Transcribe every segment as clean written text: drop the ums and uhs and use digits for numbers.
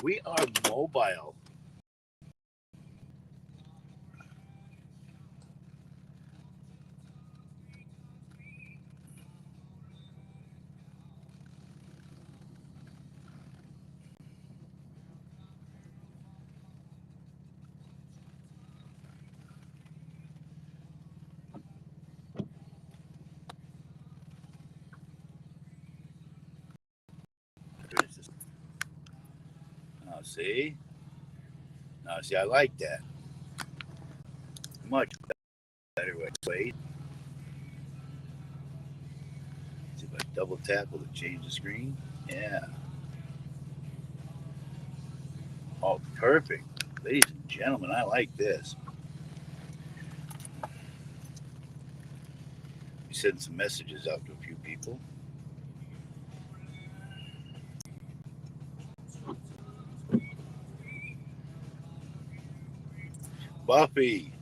We are mobile. Now see, I like that much better way. See if I double tap, will it change the screen? Yeah. Oh, perfect. Ladies and gentlemen, I like this. We send some messages out to a few people. Buffy,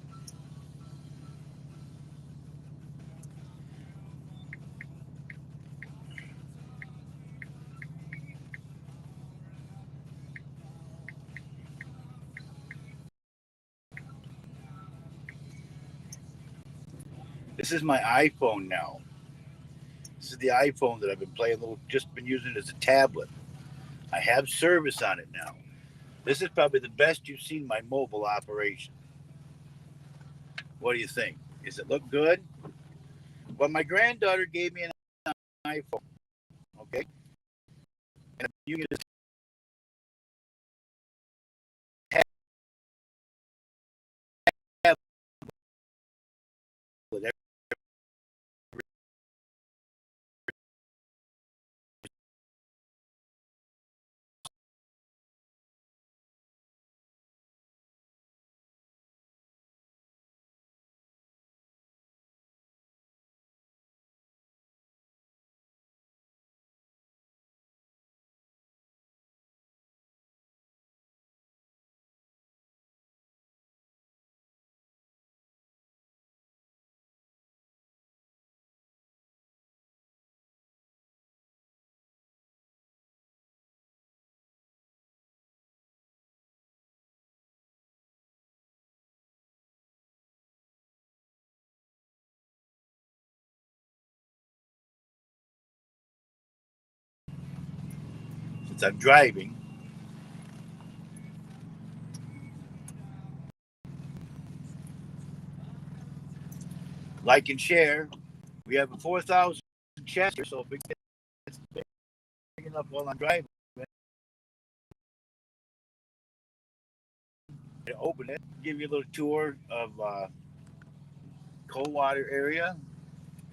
this is my iPhone now. This is the iPhone that I've been playing a little, just been using it as a tablet. I have service on it now. This is probably the best you've seen my mobile operation. What do you think? Does it look good? Well, my granddaughter gave me an iPhone. Okay, and you can just have it. Since I'm driving, like and share. We have a 4,000 chest here, so if it gets big enough while I'm driving, I open it, give you a little tour of Coldwater area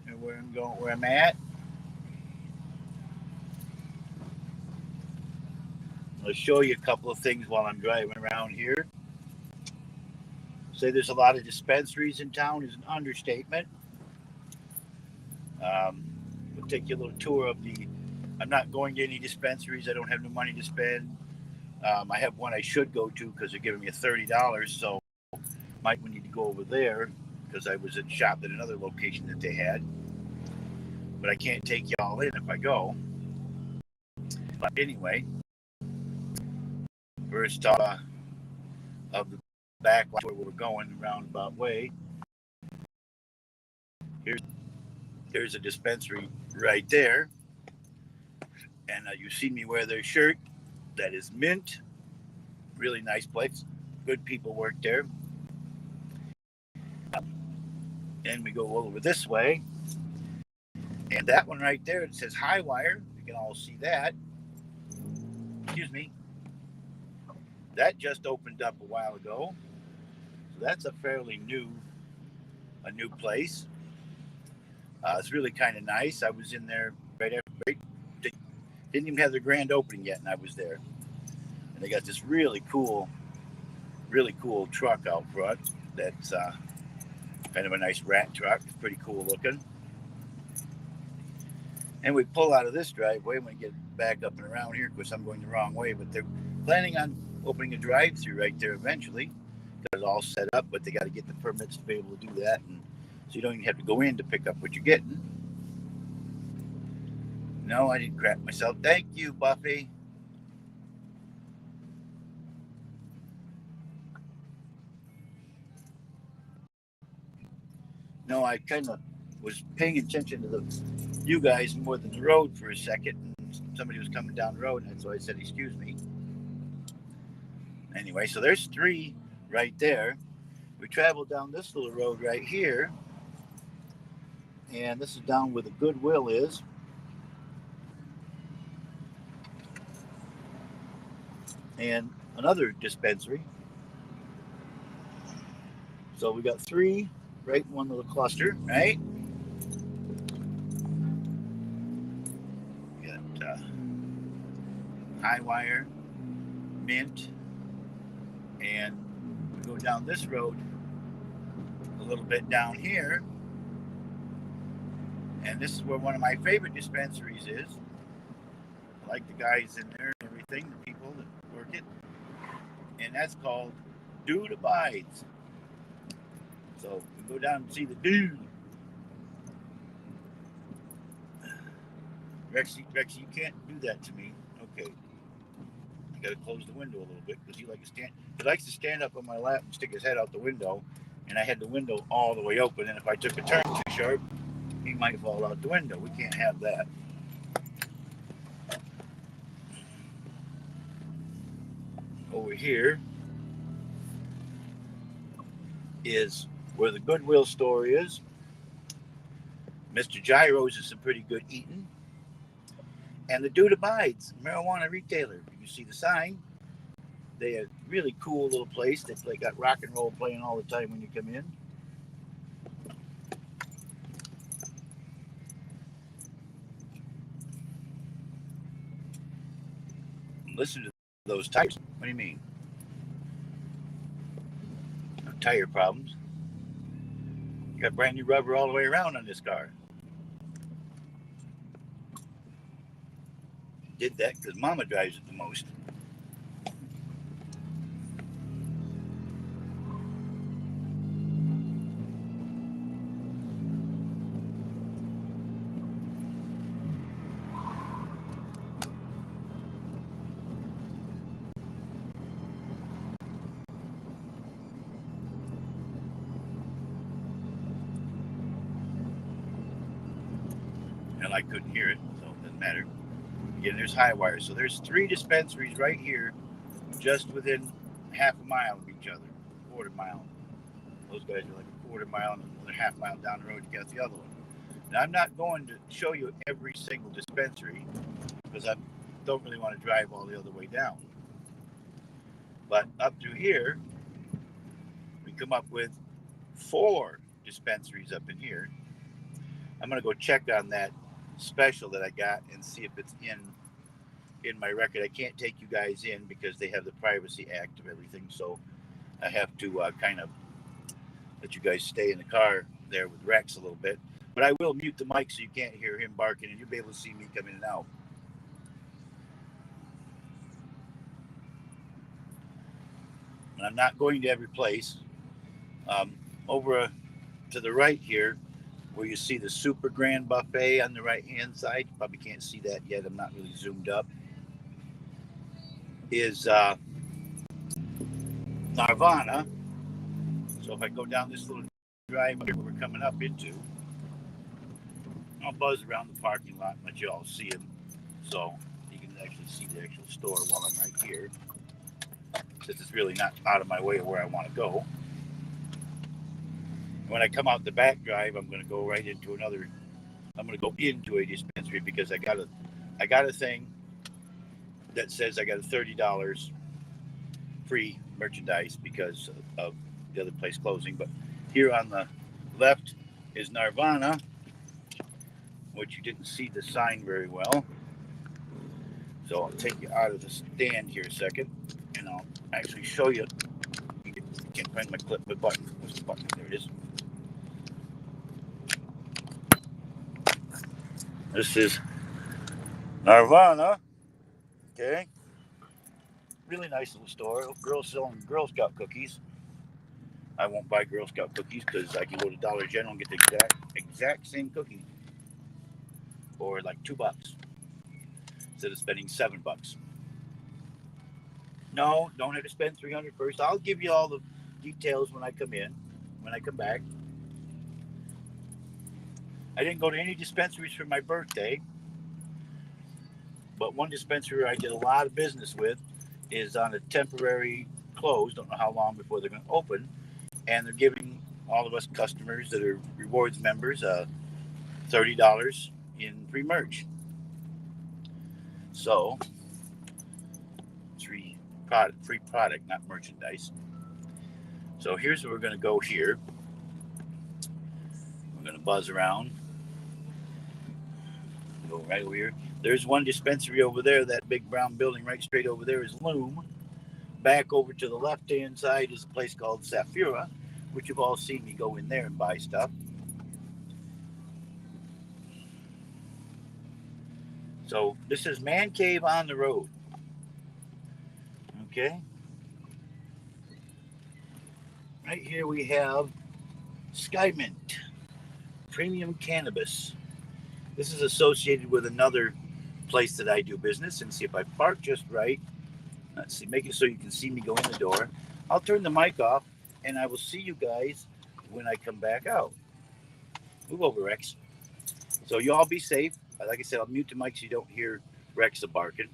and where I'm going, where I'm at. I'll show you a couple of things while I'm driving around here. Say there's a lot of dispensaries in town is an understatement. Um, we'll take you a little tour of the. I'm not going to any dispensaries. I don't have no money to spend. I have one I should go to because they're giving me $30, so might we need to go over there because I was at shop at another location that they had. But I can't take y'all in if I go. But anyway, first of the back where we're going the roundabout way. Here's there's a dispensary right there, and you see me wear their shirt. That is Mint. Really nice place. Good people work there. Then we go over this way, and that one right there, it says High Wire. You can all see that. Excuse me. That just opened up a while ago, so that's a new place. It's really kind of nice. I was in there right after. They didn't even have their grand opening yet, and I was there. And they got this really cool truck out front. That's kind of a nice rat truck. Pretty cool looking. And we pull out of this driveway and we get back up and around here. Of course, I'm going the wrong way, but they're planning on opening a drive-through right there eventually. It's all set up, but they got to get the permits to be able to do that, and so you don't even have to go in to pick up what you're getting. No, I didn't crap myself. Thank you, Buffy. I kind of was paying attention to you guys more than the road for a second. And somebody was coming down the road, and so I said, "Excuse me." Anyway, so there's 3 right there. We traveled down this little road right here, and this is down where the Goodwill is. And another dispensary. So we got 3 right in one little cluster, right? We got High Wire, Mint, and we go down this road a little bit down here, and this is where one of my favorite dispensaries is. I like the guys in there and everything, the people that work it, and that's called Dude Abides. So we go down and see the dude. Rexy, you can't do that to me. Okay. I gotta close the window a little bit because he likes to stand up on my lap and stick his head out the window, and I had the window all the way open, and if I took a turn too sharp, he might fall out the window. We can't have that. Over here is where the Goodwill store is. Mr. Gyro's is some pretty good eating. And the Dude Abides, marijuana retailer. You see the sign. They are a really cool little place. They got rock and roll playing all the time when you come in. Listen to those tires. What do you mean? No tire problems. You got brand new rubber all the way around on this car. Did that because Mama drives it the most. And I couldn't hear it, so it doesn't matter. Again, there's High Wire. So there's 3 dispensaries right here, just within half a mile of each other, quarter mile. Those guys are like a quarter mile, and another half mile down the road, you got the other one. Now, I'm not going to show you every single dispensary because I don't really want to drive all the other way down. But up through here, we come up with 4 dispensaries up in here. I'm going to go check on that special that I got and see if it's in my record. I can't take you guys in because they have the Privacy Act of everything, so I have to kind of let you guys stay in the car there with Rex a little bit. But I will mute the mic so you can't hear him barking, and you'll be able to see me come in and out. And I'm not going to every place. Over to the right here, where you see the Super Grand Buffet on the right-hand side, you probably can't see that yet. I'm not really zoomed up. Is Nirvana. So if I go down this little driveway we're coming up into, I'll buzz around the parking lot and let you all see him, so you can actually see the actual store while I'm right here, since it's really not out of my way of where I want to go. When I come out the back drive, I'm going to go right into another. I'm going to go into a dispensary because I got a thing that says I got a $30 free merchandise because of the other place closing. But here on the left is Nirvana, which you didn't see the sign very well. So I'll take you out of the stand here a second, and I'll actually show you. I can't find my clip, but button. What's the button? There it is. This is Nirvana. Okay. Really nice little store. Girls selling Girl Scout cookies. I won't buy Girl Scout cookies because I can go to Dollar General and get the exact same cookie for like $2 instead of spending $7. No, don't have to spend $300 first. I'll give you all the details when I come back. I didn't go to any dispensaries for my birthday, but one dispensary I did a lot of business with is on a temporary close. Don't know how long before they're going to open, and they're giving all of us customers that are rewards members $30 in free merch. So free product, not merchandise. So here's where we're going to go here. We're going to buzz around, go right over here. There's one dispensary over there. That big brown building right straight over there is Loom. Back over to the left hand side is a place called Safira, which you've all seen me go in there and buy stuff. So this is Man Cave on the Road. Okay. Right here we have Skymint Premium Cannabis. This is associated with another place that I do business. And see if I park just right. Let's see, make it so you can see me go in the door. I'll turn the mic off and I will see you guys when I come back out. Move over, Rex. So you all be safe. Like I said, I'll mute the mic so you don't hear Rex barking.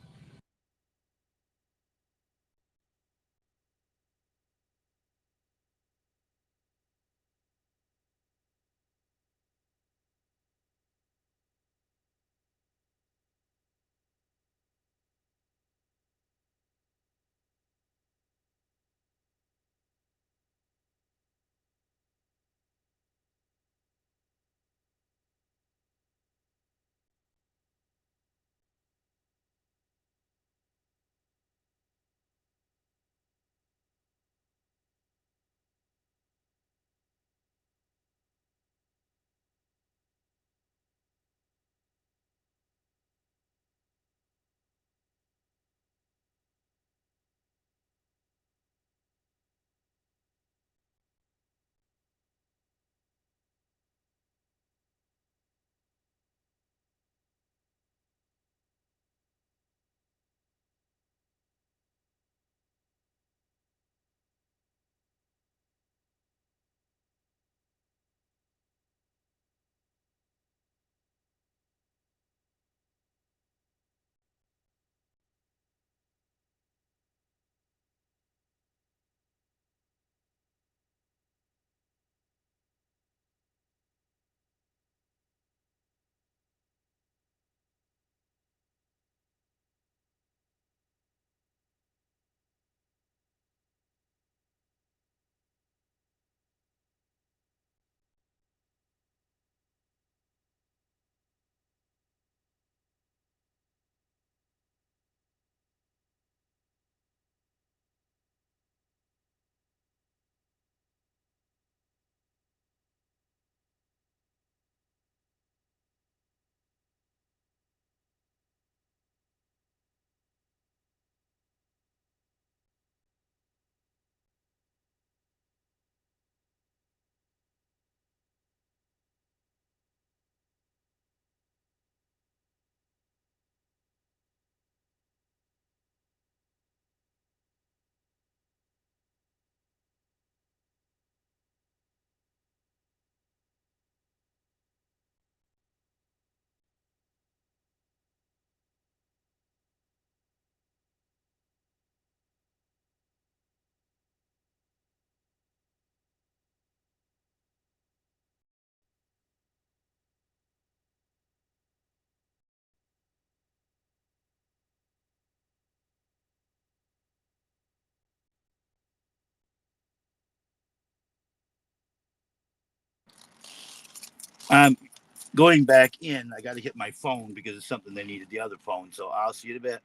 I'm going back in. I got to hit my phone because it's something they needed the other phone. So I'll see you in a bit.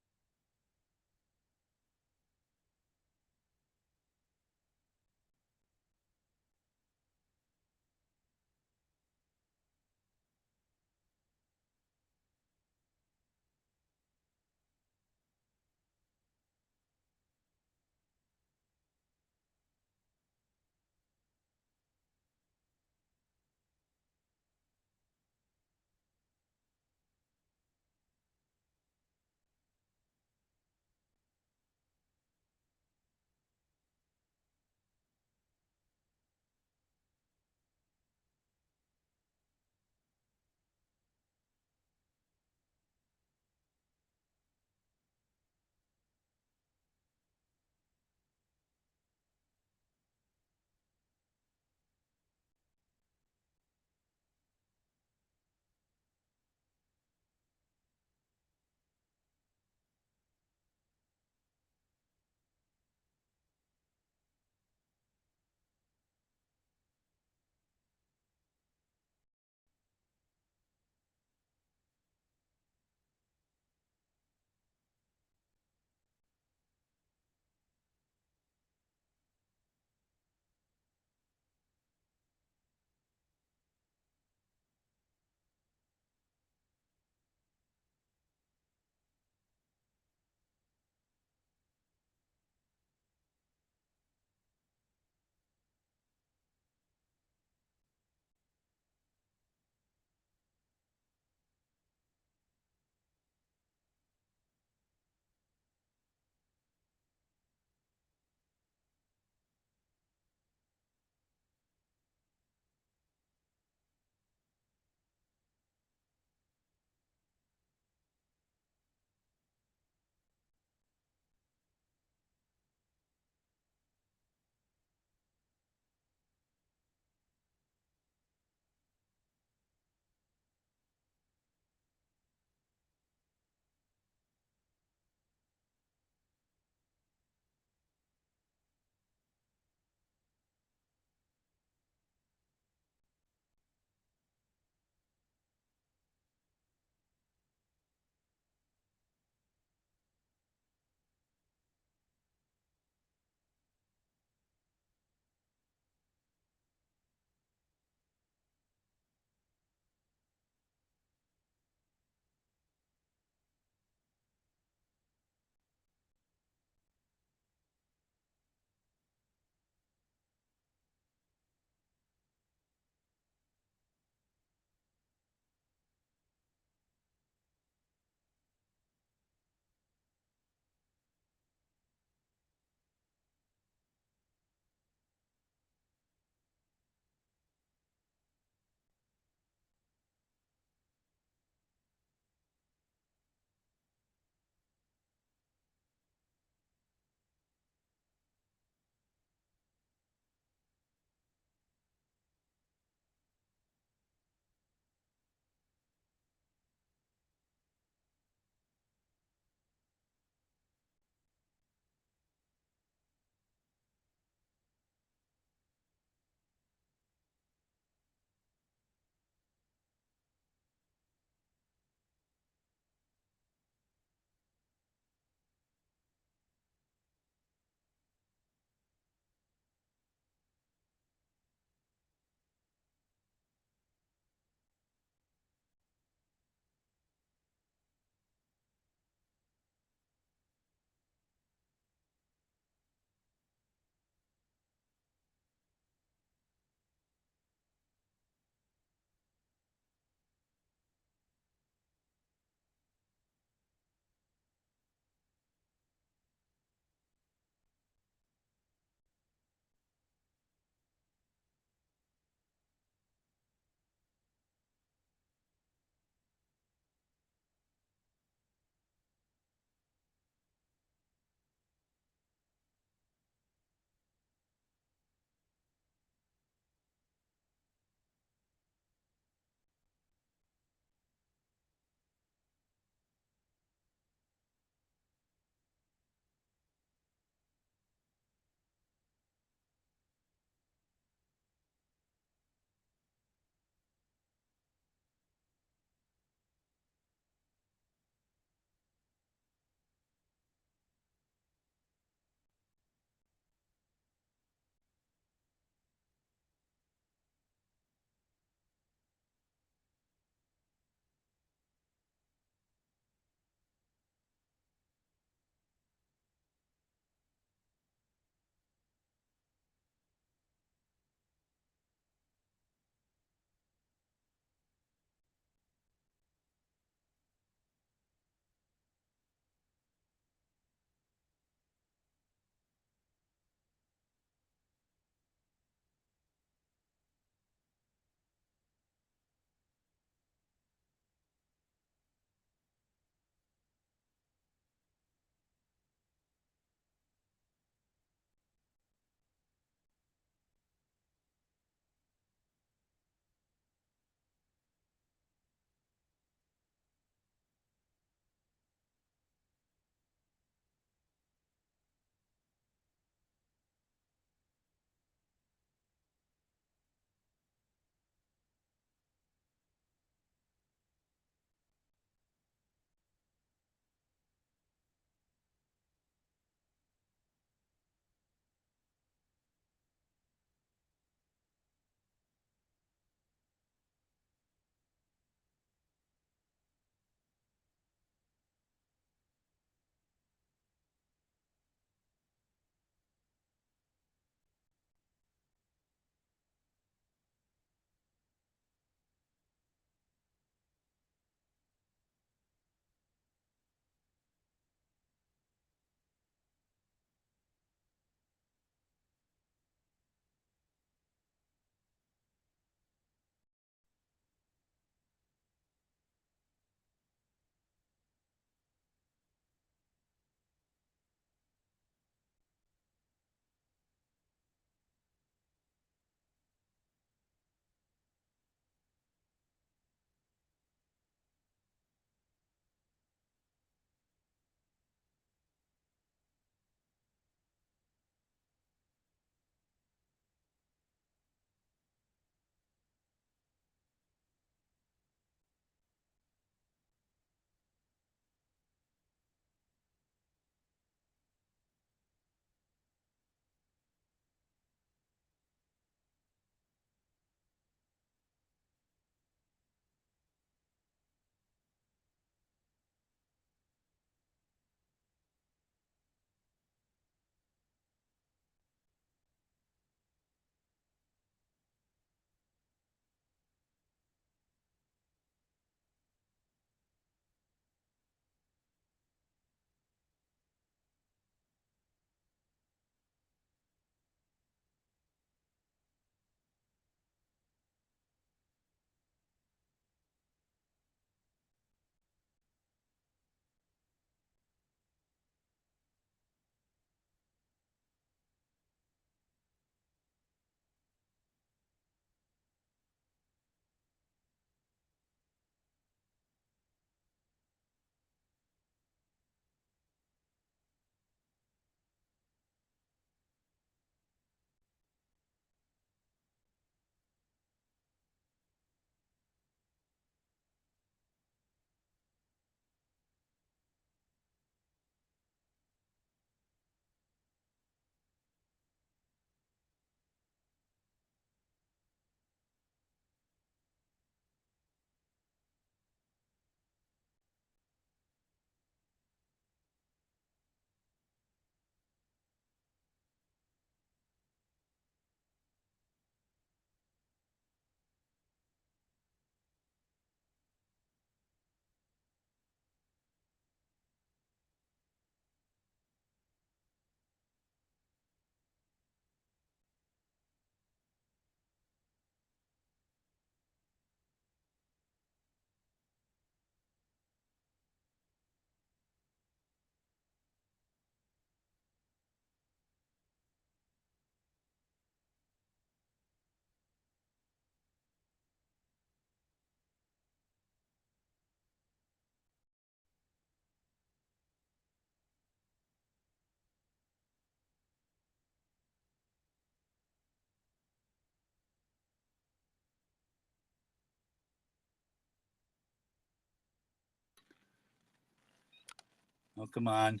Oh, come on.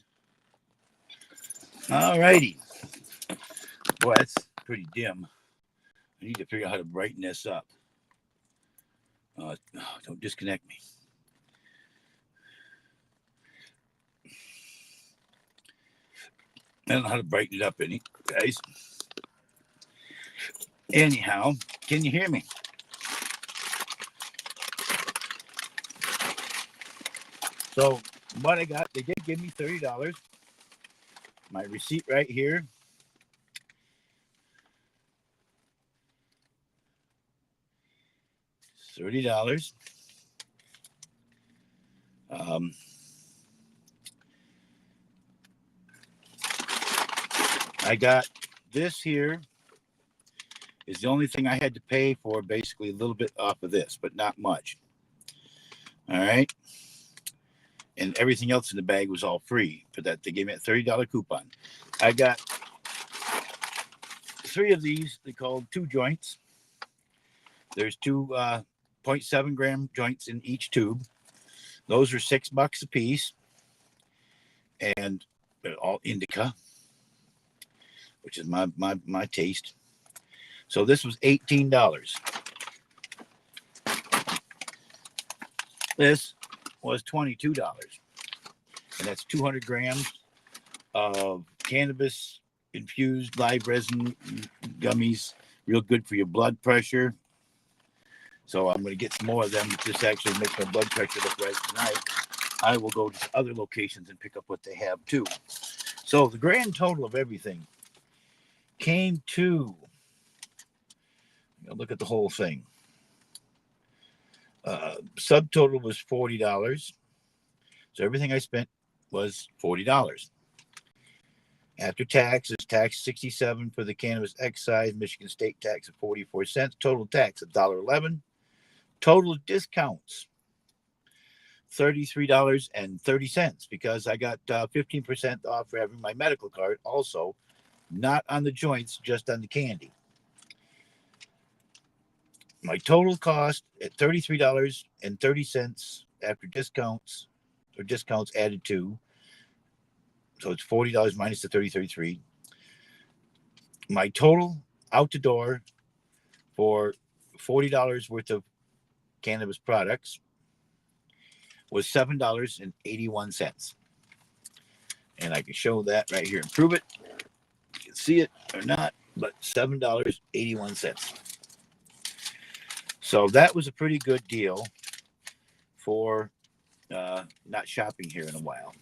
All righty. Boy, that's pretty dim. I need to figure out how to brighten this up. Don't disconnect me. I don't know how to brighten it up any, guys. Anyhow, can you hear me? So what I got, they did give me $30. My receipt right here. $30. I got this here is the only thing I had to pay for, basically a little bit off of this, but not much. All right. And everything else in the bag was all free for that. They gave me a $30 coupon. I got 3 of these. They called 2 joints. There's 2 0.7 gram joints in each tube. Those are $6 a piece. And they're all indica, which is my taste. So this was $18. This was $22. And that's 200 grams of cannabis infused live resin gummies. Real good for your blood pressure. So I'm going to get some more of them. This actually makes my blood pressure look right tonight. I will go to other locations and pick up what they have too. So the grand total of everything came to, look at the whole thing. Subtotal was $40. So everything I spent was $40. After taxes, tax $67 for the cannabis excise, Michigan state tax of 44 cents, total tax $1.11. Total discounts $33.30 because I got 15% off for having my medical card. Also, not on the joints, just on the candy. My total cost at $33.30 after discounts or discounts added to. So it's $40 minus the $33. My total out the door for $40 worth of cannabis products was $7.81. And I can show that right here and prove it. You can see it or not, but $7.81. So that was a pretty good deal for not shopping here in a while.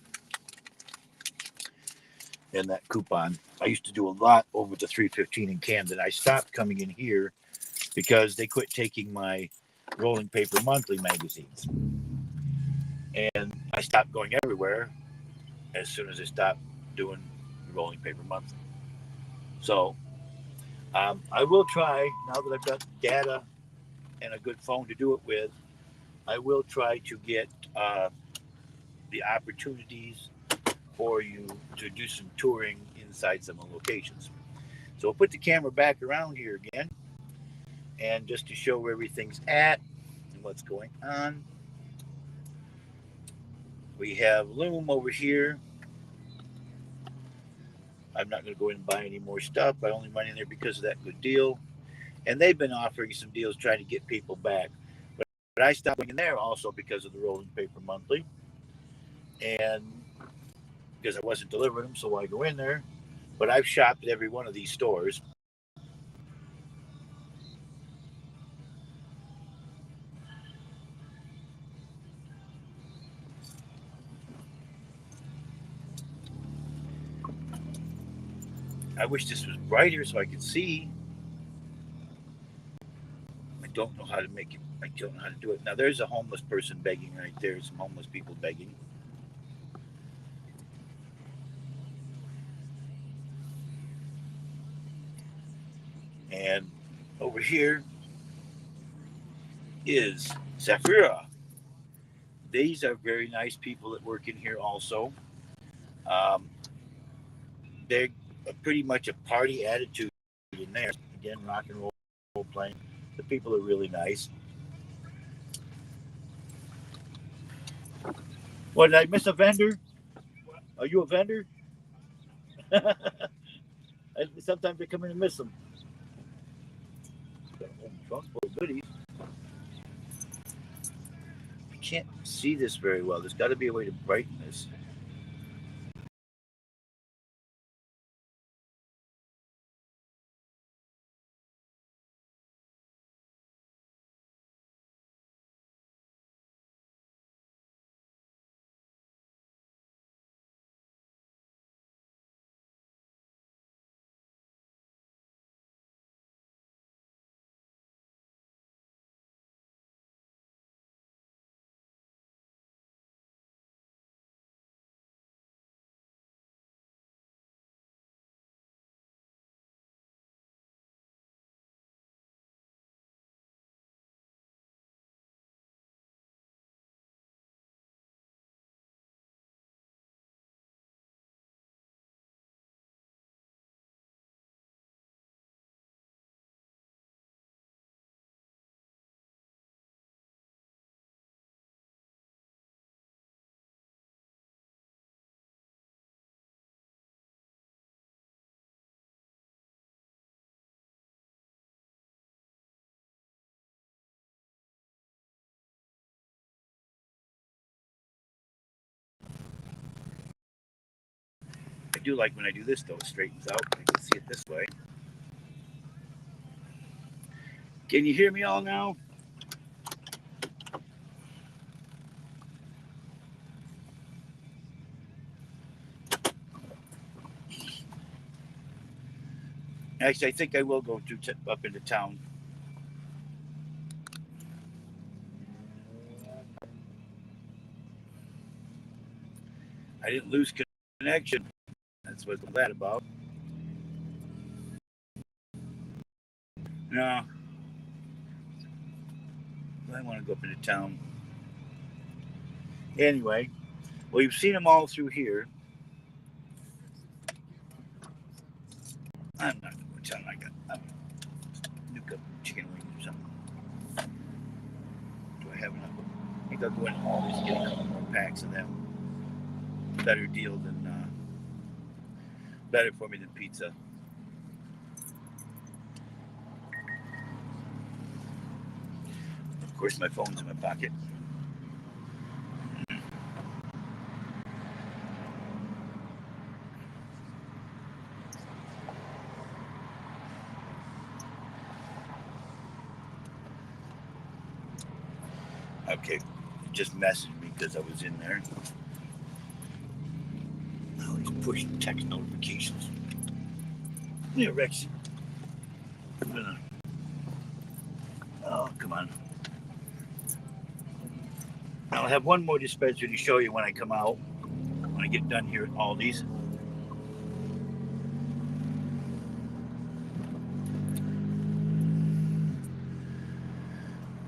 And that coupon, I used to do a lot over the 315 in Camden. I stopped coming in here because they quit taking my Rolling Paper Monthly magazines. And I stopped going everywhere as soon as I stopped doing Rolling Paper Monthly. So I will try, now that I've got data and a good phone to do it with, I will try to get the opportunities for you to do some touring inside some locations. So we'll put the camera back around here again, and just to show where everything's at and what's going on. We have Loom over here. I'm not going to go in and buy any more stuff. I only went in there because of that good deal. And they've been offering some deals trying to get people back. But I stopped going in there also because of the Rolling Paper Monthly. And because I wasn't delivering them, so why go in there? But I've shopped at every one of these stores. I wish this was brighter so I could see. I don't know how to make it. I don't know how to do it. Now, there's a homeless person begging right there. Some homeless people begging. And over here is Zafira. These are very nice people that work in here also. They're pretty much a party attitude in there. Again, rock and roll playing. The people are really nice. What, did I miss a vendor? Are you a vendor? Sometimes I come in and miss them. Trunk's full of goodies. I can't see this very well. There's got to be a way to brighten this. I do like when I do this though. It straightens out. I can see it this way. Can you hear me all now? Actually, I think I will go up into town. I didn't lose connection. That's what I'm glad about. No, I want to go up into town. Anyway, well, you've seen them all through here. I'm not going to town. I got new cup chicken wings or something. Do I have enough? I think I'll go in all these, get a couple more packs of them. Better deal than better for me than pizza. Of course, my phone's in my pocket. Okay, just messaged me because I was in there. Oh, he's pushing text notifications. Yeah, Rex. Oh, come on. I'll have one more dispensary to show you when I come out. When I get done here at Aldi's.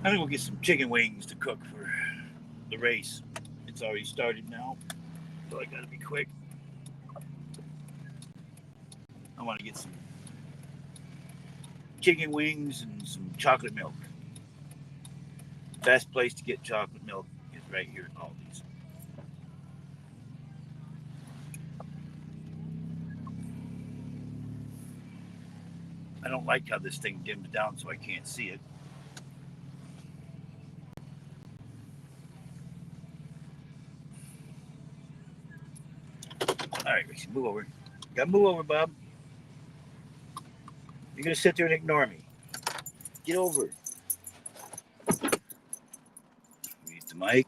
I'm gonna go get some chicken wings to cook for the race. It's already started now, so I gotta be quick. I want to get some chicken wings and some chocolate milk. Best place to get chocolate milk is right here at Aldi's. I don't like how this thing dims down so I can't see it. All right, Richie, move over. Gotta move over, Bob. You're gonna sit there and ignore me. Get over. Mute the mic.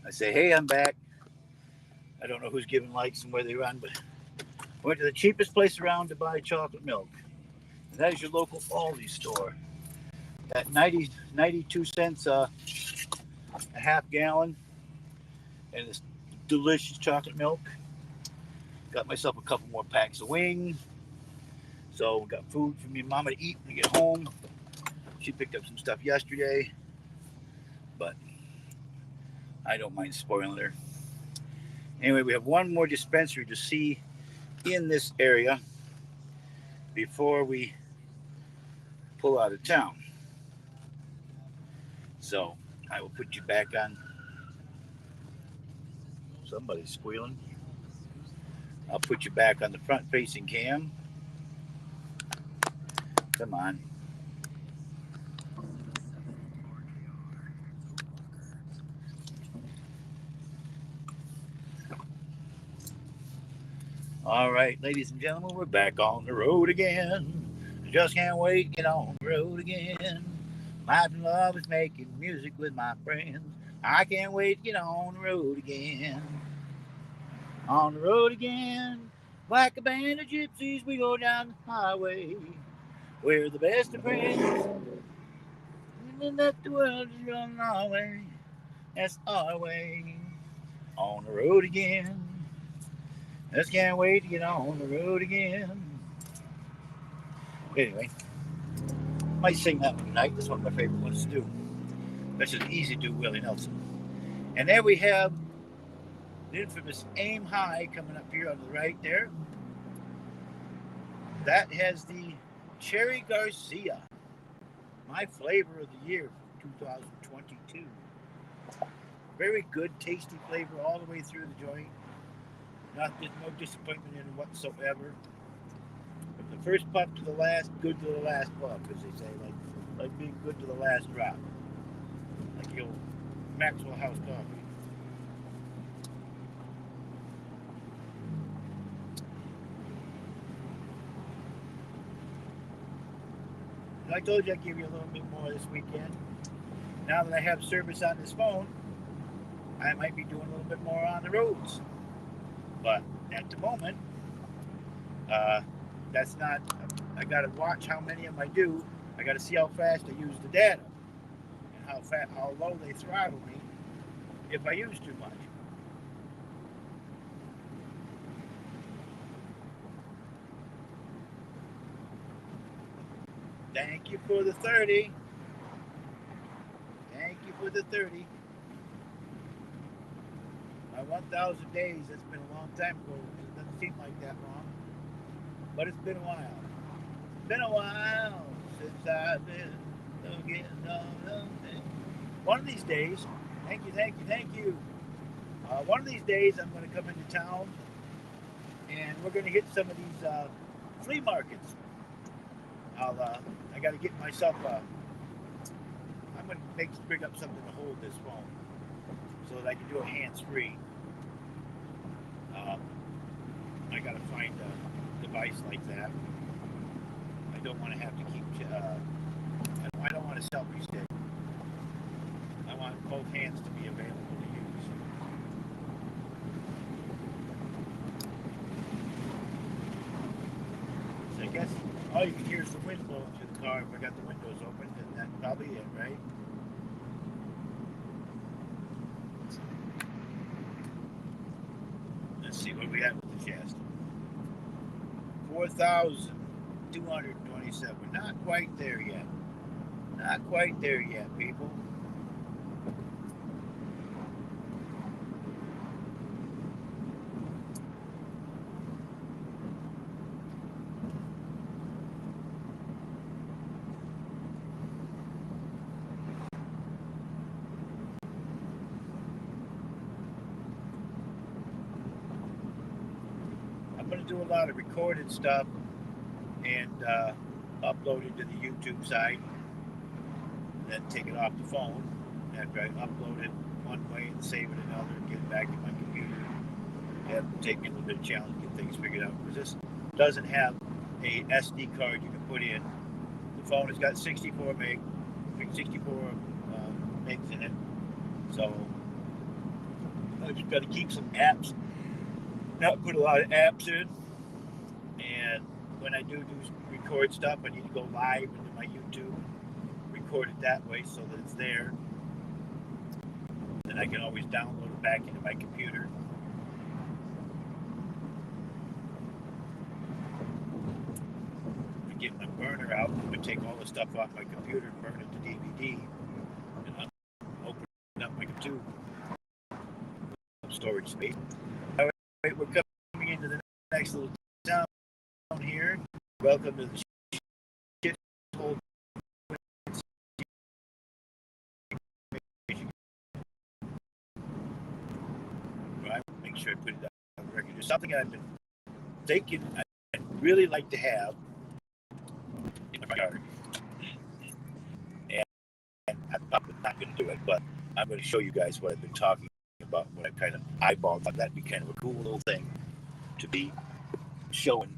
I say, hey, I'm back. I don't know who's giving likes and where they run, but I went to the cheapest place around to buy chocolate milk. And that is your local Aldi store. At 92 cents a half gallon, and it's delicious chocolate milk. Got myself a couple more packs of wings. So we got food for me and Mama to eat when we get home. She picked up some stuff yesterday, but I don't mind spoiling her. Anyway, we have one more dispensary to see in this area before we pull out of town. So I will put you back on. Somebody's squealing. I'll put you back on the front facing cam. Come on. All right, ladies and gentlemen, we're back on the road again. Just can't wait to get on the road again. Life and love is making music with my friends. I can't wait to get on the road again. On the road again. Like a band of gypsies, we go down the highway. We're the best of friends. And let the world just run our way. That's our way. On the road again. Just can't wait to get on the road again. Anyway, might sing that one tonight. That's one of my favorite ones to do. That's just easy to do, Willie Nelson. And there we have the infamous Aim High coming up here on the right there. That has the Cherry Garcia, my flavor of the year for 2022. Very good, tasty flavor all the way through the joint. No disappointment in it whatsoever. From the first puff to the last, good to the last puff, as they say, like being good to the last drop. Like the old Maxwell House coffee. I told you I'd give you a little bit more this weekend. Now that I have service on this phone, I might be doing a little bit more on the roads. But at the moment, that's not, I got to watch how many of them I do. I got to see how fast I use the data and how low they throttle me if I use too much. Thank you for the 30. Thank you for the 30. My 1,000 days, that's been a long time ago. It doesn't seem like that long. But it's been a while. It's been a while since I've been getting on. One of these days, thank you. One of these days, I'm going to come into town and we're going to hit some of these flea markets. I got to get myself I'm going to bring up something to hold this phone so that I can do it hands-free. I got to find a device like that. I don't want to have to keep, I don't want a selfie stick. I want both hands to be available to use. So I guess all you can hear is the wind blowing through the car. If I got the windows open, then that's probably it, right? Let's see what we got with the chest. 4,227. We're not quite there yet. Not quite there yet, people. I'm going to do a lot of recorded stuff and upload it to the YouTube site, then take it off the phone after I upload it one way and save it another and get it back to my computer. It take me a little bit of challenge to get things figured out because this doesn't have a SD card you can put in. The phone has got 64 megs in it, so I've got to keep some apps, not put a lot of apps in. And when I do record stuff, I need to go live into my YouTube, record it that way so that it's there. Then I can always download it back into my computer. I get my burner out, I'm going to take all the stuff off my computer and burn it to DVD. And I'll open up my computer storage space. All right, we're coming into the next little town here. Welcome to the shithole. Right, make sure I put it on the record. There's something I've been thinking I'd really like to have in my yard. And I'm not going to do it, but I'm going to show you guys what I've been talking about, what I've kind of eyeballed. That'd be kind of a cool little thing to be showing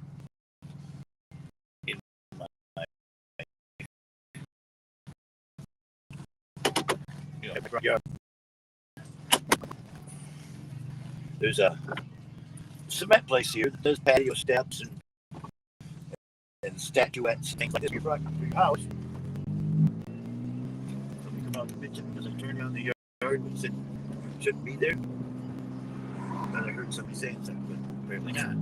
in my yard. There's a cement place here that does patio steps and statuettes and things like this for your house. Let me come out the kitchen because I turned down the yard and said it shouldn't be there. But I heard somebody saying something, but apparently not.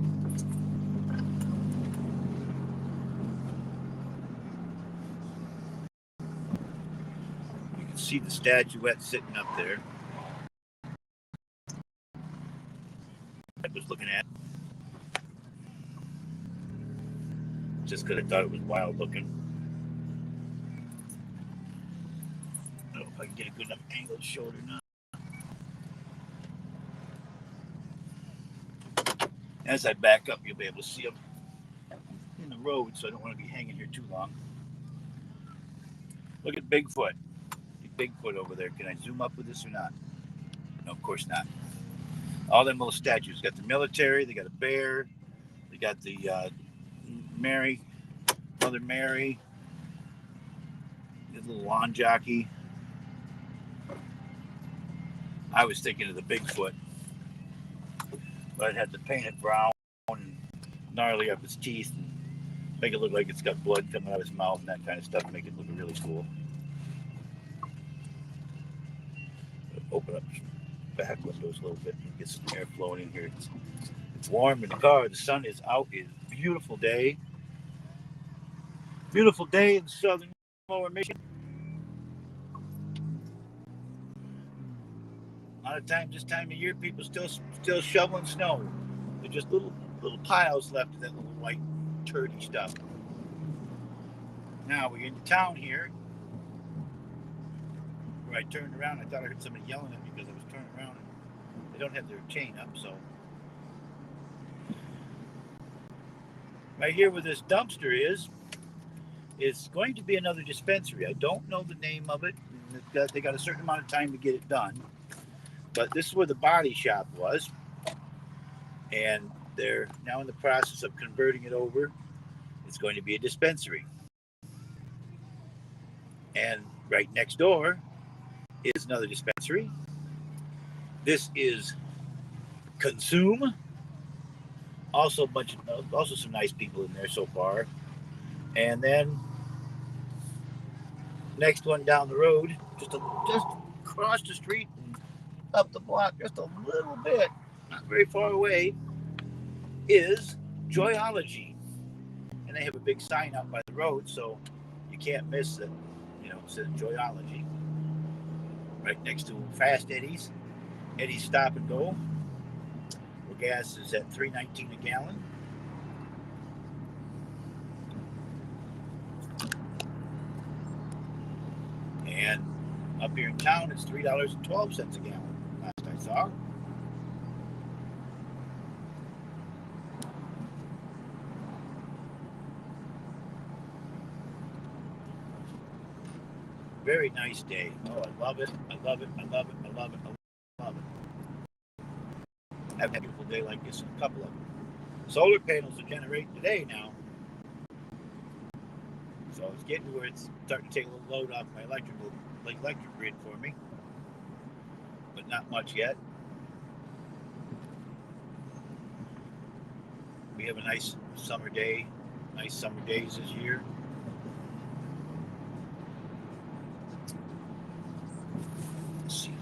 You can see the statuette sitting up there. I was looking at just because I thought it was wild looking. I don't know if I can get a good enough angle to show it or not. As I back up, you'll be able to see them in the road, so I don't want to be hanging here too long. Look at Bigfoot. Bigfoot over there. Can I zoom up with this or not? No, of course not. All them little statues. Got the military. They got a bear. They got the Mother Mary. The little lawn jockey. I was thinking of the Bigfoot, but it had to paint it brown and gnarly up its teeth and make it look like it's got blood coming out of its mouth and that kind of stuff. Make it look really cool. Open up back windows a little bit and get some air flowing in here. It's warm in the car. The sun is out. It's a beautiful day. Beautiful day in southern Lower Michigan. A lot of times this time of year, people still shoveling snow. There's just little piles left of that little white turdy stuff. Now we're into town here. Where I turned around, I thought I heard somebody yelling at me because I was turning around and they don't have their chain up, so. Right here where this dumpster is going to be another dispensary. I don't know the name of it. They got a certain amount of time to get it done. But this is where the body shop was. And they're now in the process of converting it over. It's going to be a dispensary. And right next door is another dispensary. This is Consume. Also some nice people in there so far. And then next one down the road, just across the street and up the block, just a little bit, not very far away, is Joyology. And they have a big sign out by the road, so you can't miss it. You know, it says Joyology. Right next to Fast Eddie's Stop and Go. Where gas is at $3.19 a gallon. And up here in town, it's $3.12 a gallon, last I saw. Very nice day. Oh, I love it. I love it. I love it. I love it. I love it. I've had a beautiful day like this in a couple of them. Solar panels are generating today now. So it's getting to where it's starting to take a little load off my electric grid for me. But not much yet. we have a nice summer day, nice summer days this year. Let's see.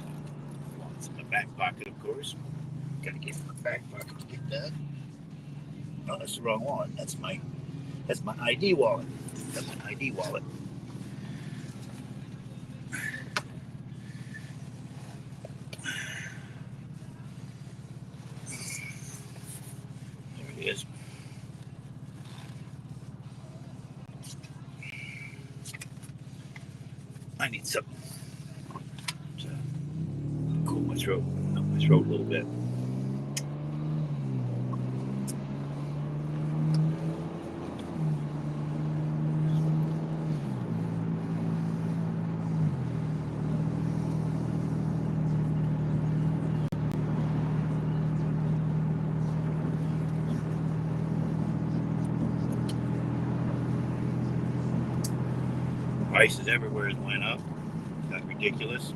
Well, it's in my back pocket, of course. Gotta get in my back pocket to get that. No, that's the wrong one. That's my ID wallet. That's my ID wallet. There it is. I need something to cool my throat, numb my throat a little bit. Prices everywhere has went up. Got ridiculous.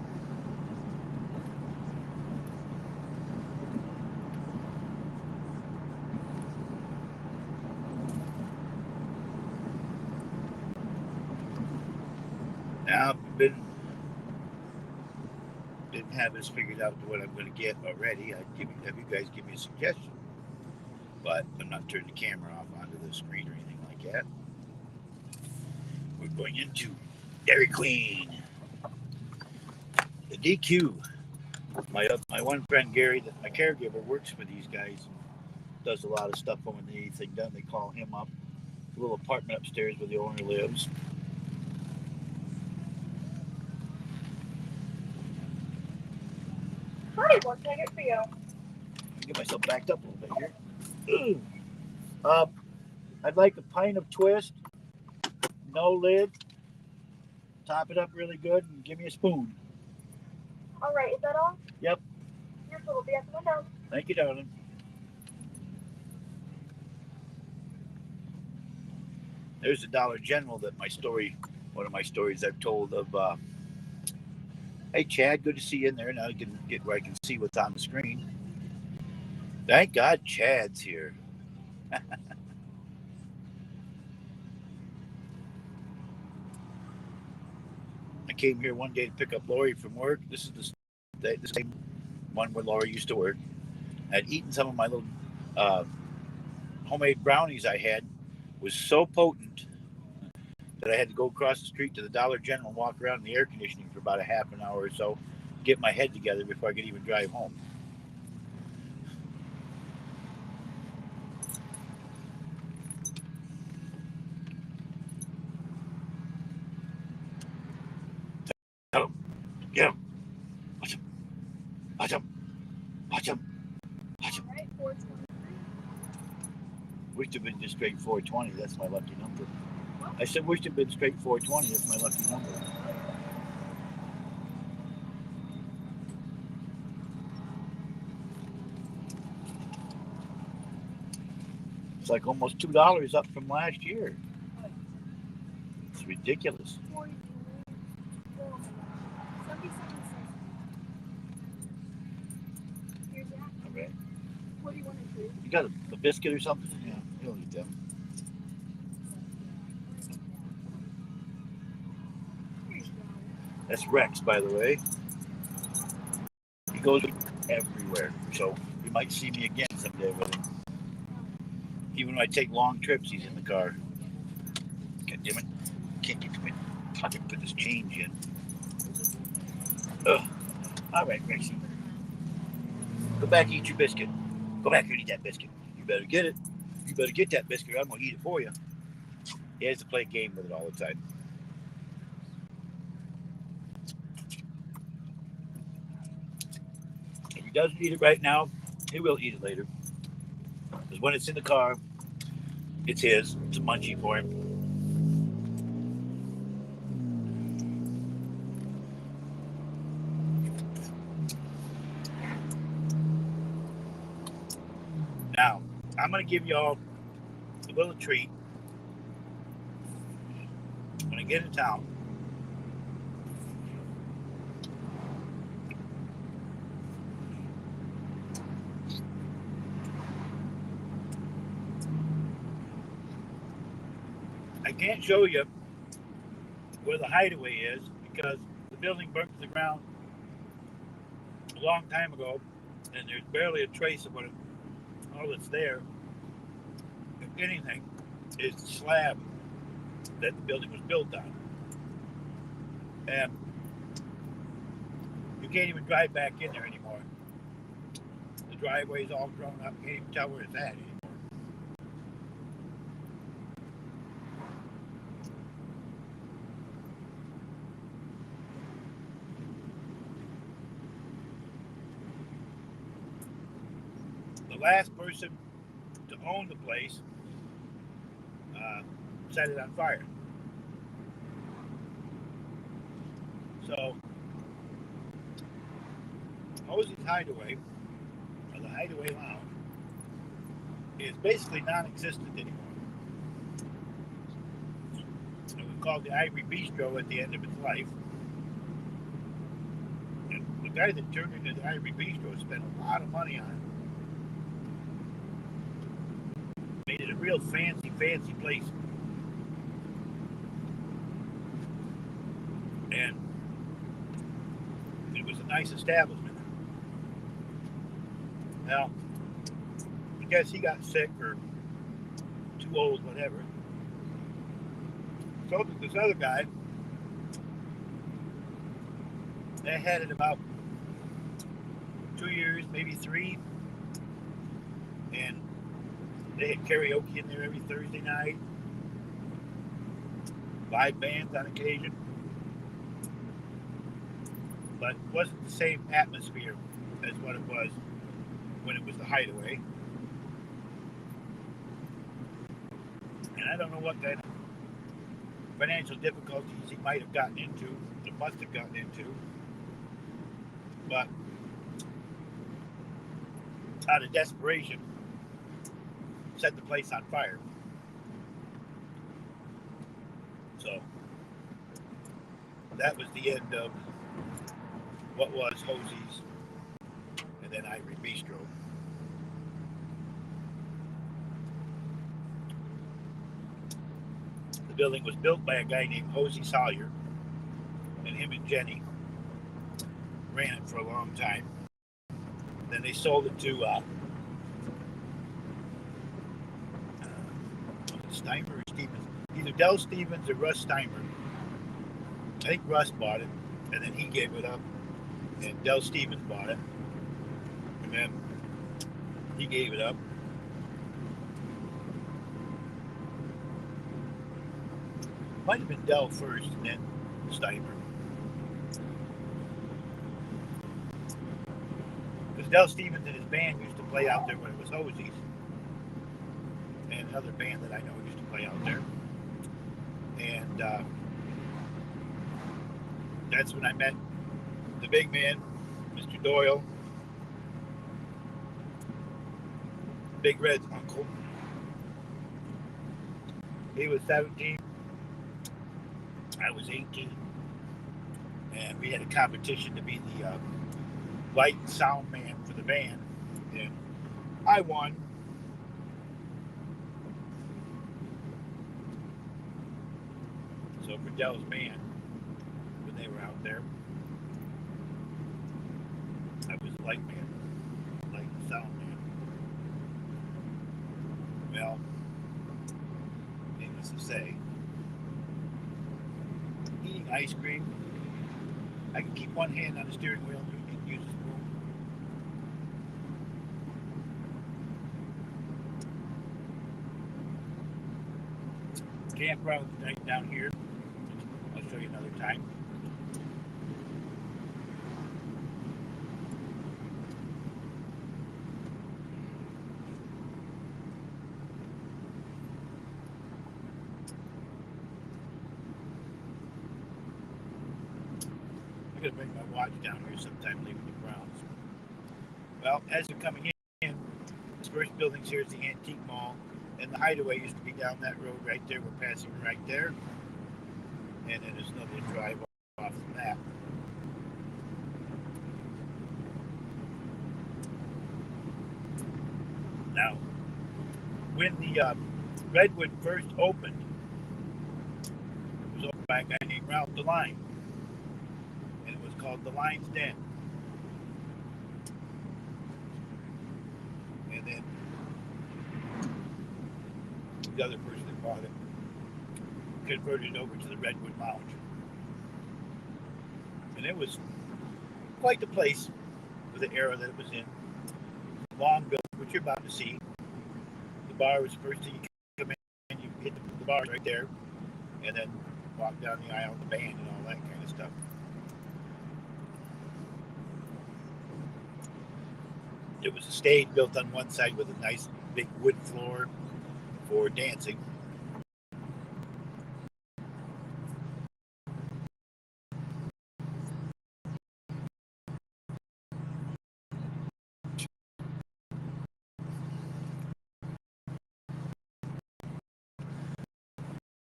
Now didn't have this figured out to what I'm going to get already. I'd have you guys give me a suggestion, but I'm not turning the camera off onto the screen or anything like that. We're going into Dairy Queen. The DQ. My one friend Gary, my caregiver, works for these guys and does a lot of stuff when they need anything done. They call him up. A little apartment upstairs where the owner lives. Hi, what can I get for you? Get myself backed up a little bit here. I'd like a pint of twist, no lid. Top it up really good and give me a spoon. All right, is that all? Yep. Your food will be at the window. Thank you, darling. There's the Dollar General that one of my stories I've told of. Hey, Chad, good to see you in there. Now I can get where I can see what's on the screen. Thank God Chad's here. I came here one day to pick up Lori from work. This is the same one where Lori used to work. I'd eaten some of my little homemade brownies I had. Was so potent that I had to go across the street to the Dollar General and walk around in the air conditioning for about a half an hour or so, get my head together before I could even drive home. Tell him. Get him. Watch him. Watch him. Watch him. Watch him. All right, 423. Wish to have been just straight 420. That's my lucky number. I said wish to have been straight 420. That's my lucky number. It's like almost $2 up from last year. It's ridiculous. 40. Oh, 77 cents. Here's that. Okay. What do you want to do? You got a biscuit or something? Yeah, you'll eat them. That's Rex, by the way. He goes everywhere, so you might see me again someday with him. Even when I take long trips, he's in the car. God damn it. Can't get to my pocket and put this change in. Ugh. All right, Rexy. Go back and eat your biscuit. Go back and eat that biscuit. You better get it. You better get that biscuit or I'm going to eat it for you. He has to play a game with it all the time. If he doesn't eat it right now, he will eat it later. Because when it's in the car, it's his. It's a munchie for him. Now, I'm going to give y'all a little treat when I get in town. I can't show you where the hideaway is because the building burnt to the ground a long time ago, and there's barely a trace of what all that's there, if anything, is the slab that the building was built on. And you can't even drive back in there anymore. The driveway's all grown up. You can't even tell where it's at anymore. The last person to own the place set it on fire. So, Hosey's Hideaway, or the Hideaway Lounge, is basically non-existent anymore. It was called the Ivory Bistro at the end of its life. And the guy that turned it into the Ivory Bistro spent a lot of money on it. Made it a real fancy place. And it was a nice establishment. Now, I guess he got sick or too old, whatever. So this other guy, they had it about 2 years, maybe 3, and they had karaoke in there every Thursday night, live bands on occasion, but it wasn't the same atmosphere as what it was when it was the Hideaway. And I don't know what kind of financial difficulties he might have gotten into, or must have gotten into, but out of desperation, set the place on fire. So that was the end of what was Hosey's and then Ivory Bistro. The building was built by a guy named Hosey Sawyer, and him and Jenny ran it for a long time. Then they sold it to Steimer or Stevens, either Del Stevens or Russ Steimer. I think Russ bought it, and then he gave it up, and Del Stevens bought it, and then he gave it up. Might have been Del first, and then Steimer. Because Del Stevens and his band used to play out there when it was Hosey's, and another band that I know used to play out there. And that's when I met the big man, Mr. Doyle, Big Red's uncle. He was 17, I was 18, and we had a competition to be the light and sound man for the band, and I won. So for Del's band, when they were out there, I was a light man, light and sound man. Well, needless to say, eating ice cream, I can keep one hand on the steering wheel and use a spoon. Campground night down here. I'll show you another time. I'm going to bring my watch down here sometime leaving the grounds. Well, as you're coming in, this first building's here is the Antique Mall, and the Hideaway used to be down that road right there. We're passing right there, and then there's another drive off from that. Now, when the Redwood first opened, by a guy named Ralph DeLine, and it was called The Lion's Den. And then the other person that bought it converted it over to the Redwood Lounge. And it was quite the place for the era that it was in. Long built, which you're about to see. The bar was the first thing you come in, you hit the bar right there, and then walk down the aisle with the band and all that kind of stuff. There was a stage built on one side with a nice big wood floor for dancing.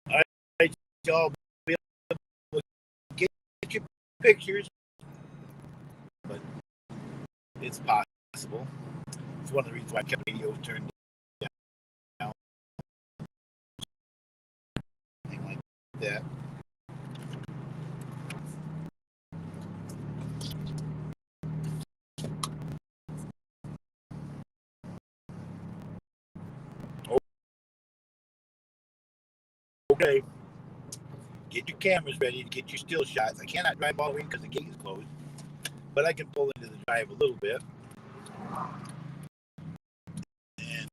All right, y'all be able to get your pictures, but it's possible. It's one of the reasons why I kept the radio turned down. Anything like that. Okay, get your cameras ready to get your still shots. I cannot drive all the way because the gate is closed, but I can pull into the drive a little bit. And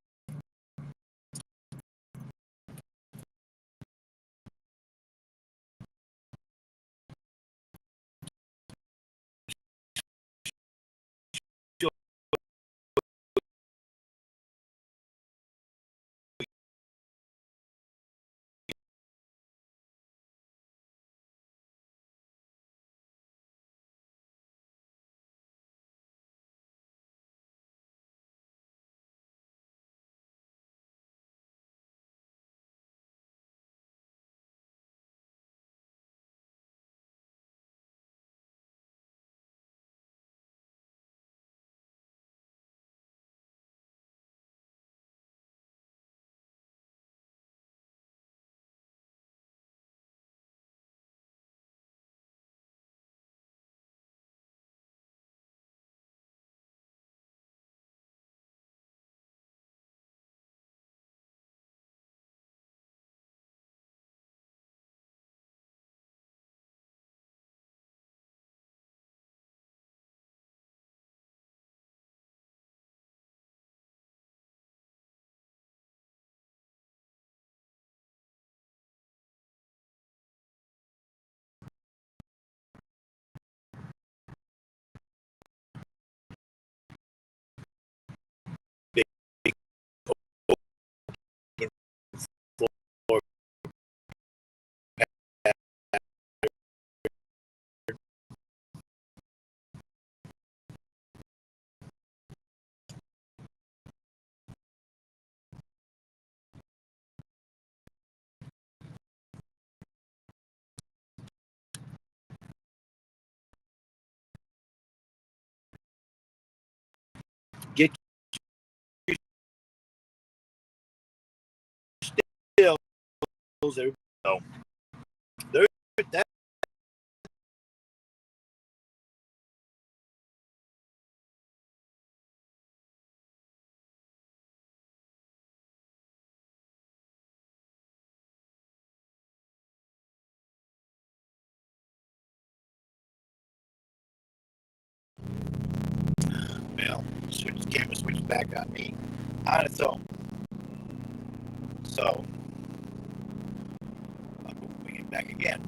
get your stills. There we go. There's that. Well, switch the camera switched back on me on its own. So I'll bring it back again.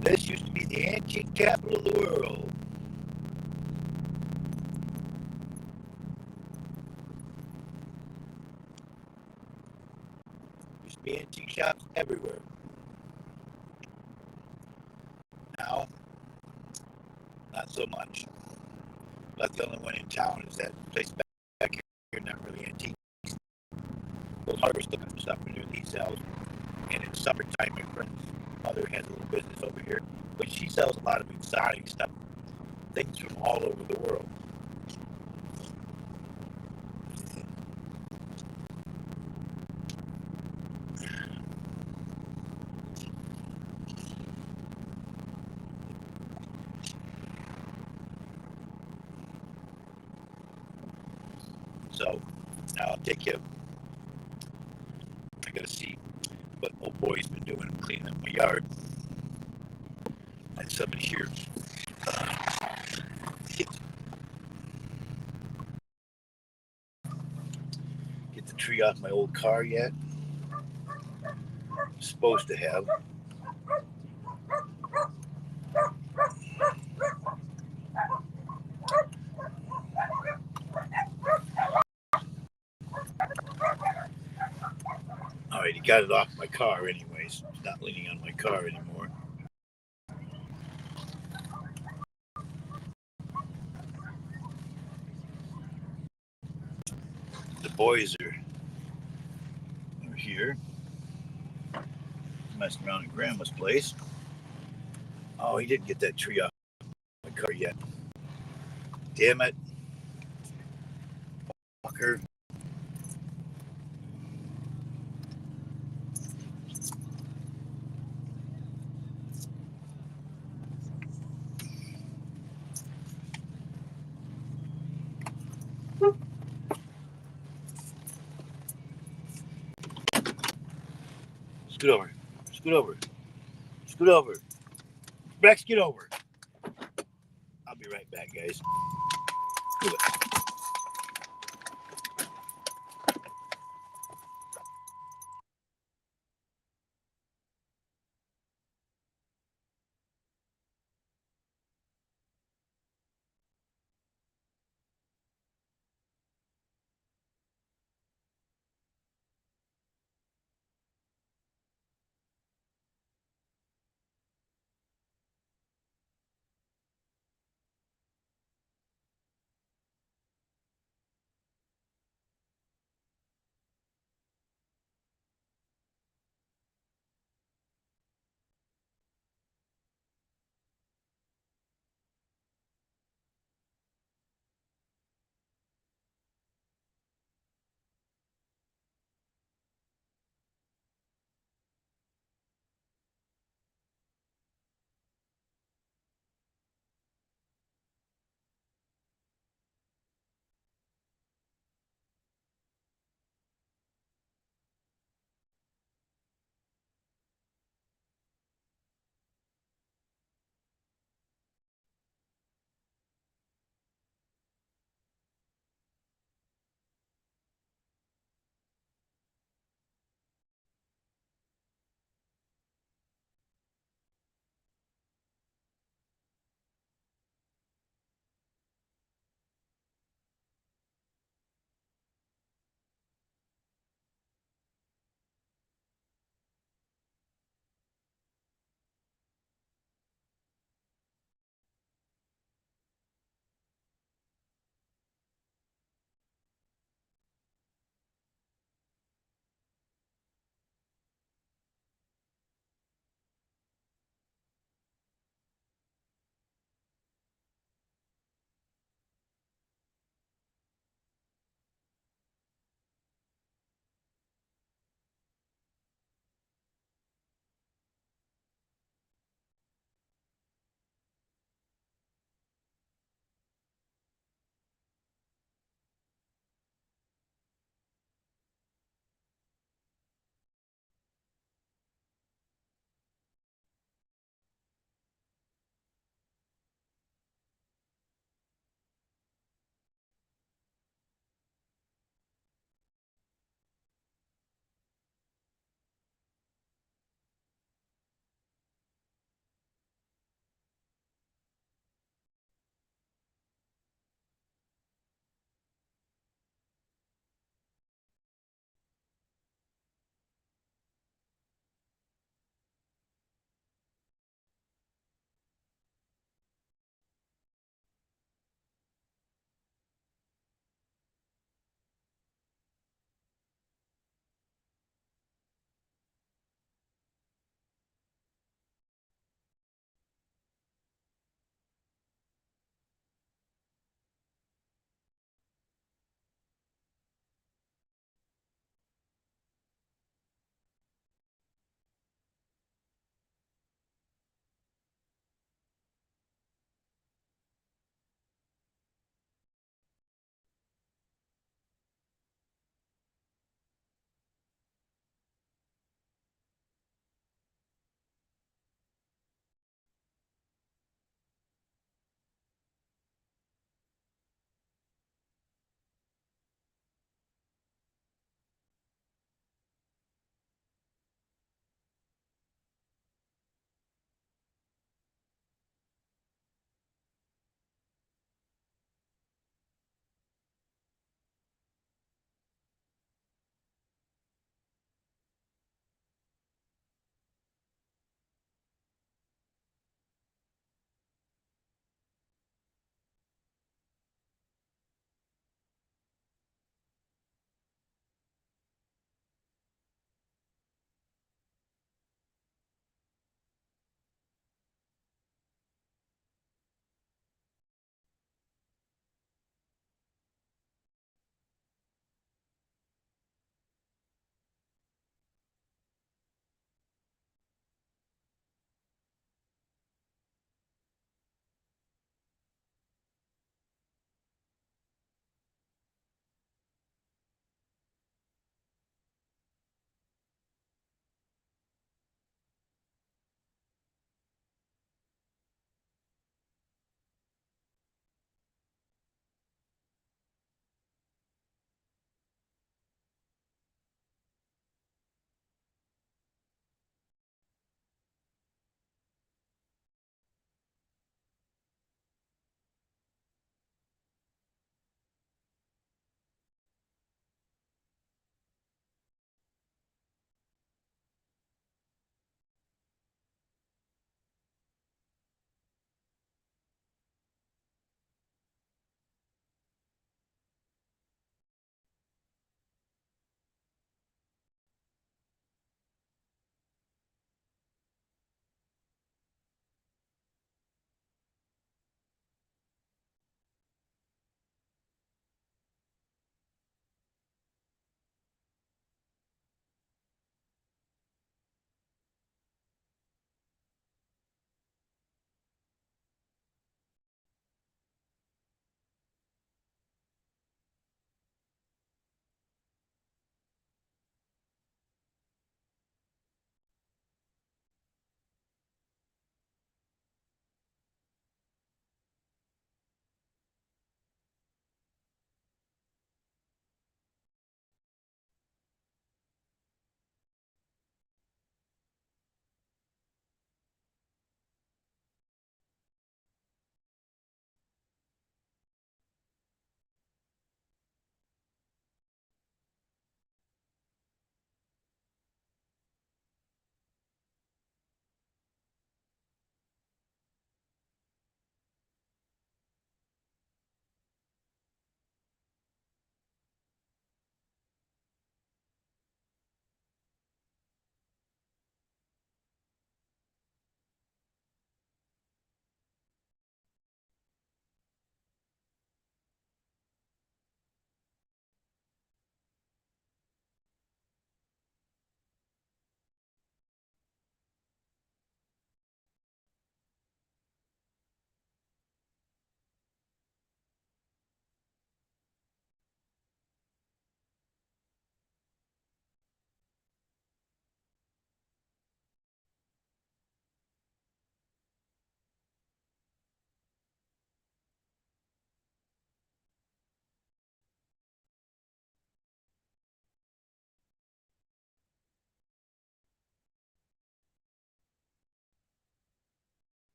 This used to be the antique capital of the world. Used to be antique shops everywhere. Now, not so much. That's the only one in town. Is that place back here? Not really antique. We'll harvest the stuff under these cells. And in summertime, my friend's mother has a little business over here, but she sells a lot of exotic stuff, things from all over the world. So now I'll take you. I gotta see what old boy's been doing, cleaning up my yard. And somebody here get, get the tree off my old car yet. Supposed to have. All right, he got it off my car anyways. It's not leaning on my car anymore. The boys are here messing around at Grandma's place. Oh, he didn't get that tree off my car yet. Damn it. Fucker. Scoot over. Scoot over. Scoot over. Rex, get over. I'll be right back, guys.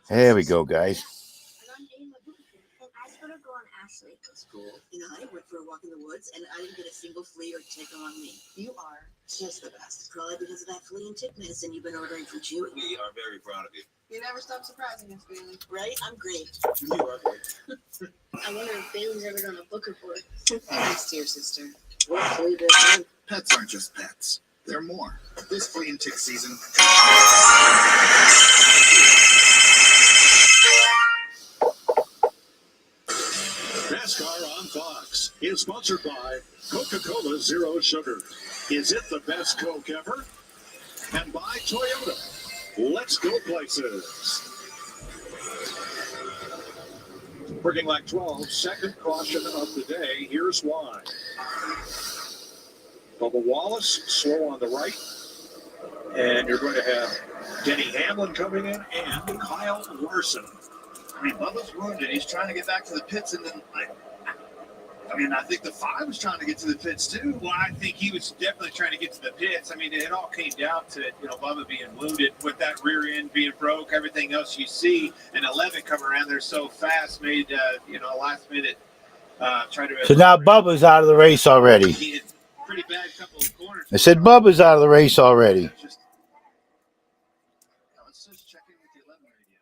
There we go, guys. I sort of go on Ashley. That's cool. You know, I went for a walk in the woods and I didn't get a single flea or tick on me. You are just the best. Probably because of that flea and tick medicine you've been ordering from Chewy. We are very proud of you. You never stop surprising us, Bailey. Right? I'm great. You are great. I wonder if Bailey's ever done a book report. Thanks to your sister. What flea does? Pets aren't just pets. They're more. This flea and tick season. NASCAR on Fox is sponsored by Coca-Cola Zero Sugar. Is it the best Coke ever? And by Toyota. Let's go places. Working like 12, second caution of the day. Here's why. Bubba Wallace, slow on the right. And you're going to have Denny Hamlin coming in and Kyle Larson. I mean, Bubba's wounded. He's trying to get back to the pits, and then, I think the 5 was trying to get to the pits too. Well, I think he was definitely trying to get to the pits. I mean, it all came down to, Bubba being wounded with that rear end being broke. Everything else you see, and 11 come around there so fast, made, last minute try to. So now Bubba's out of the race already. He had a pretty bad couple of corners. I said Bubba's out of the race already. Let's just check in with the 11 radio.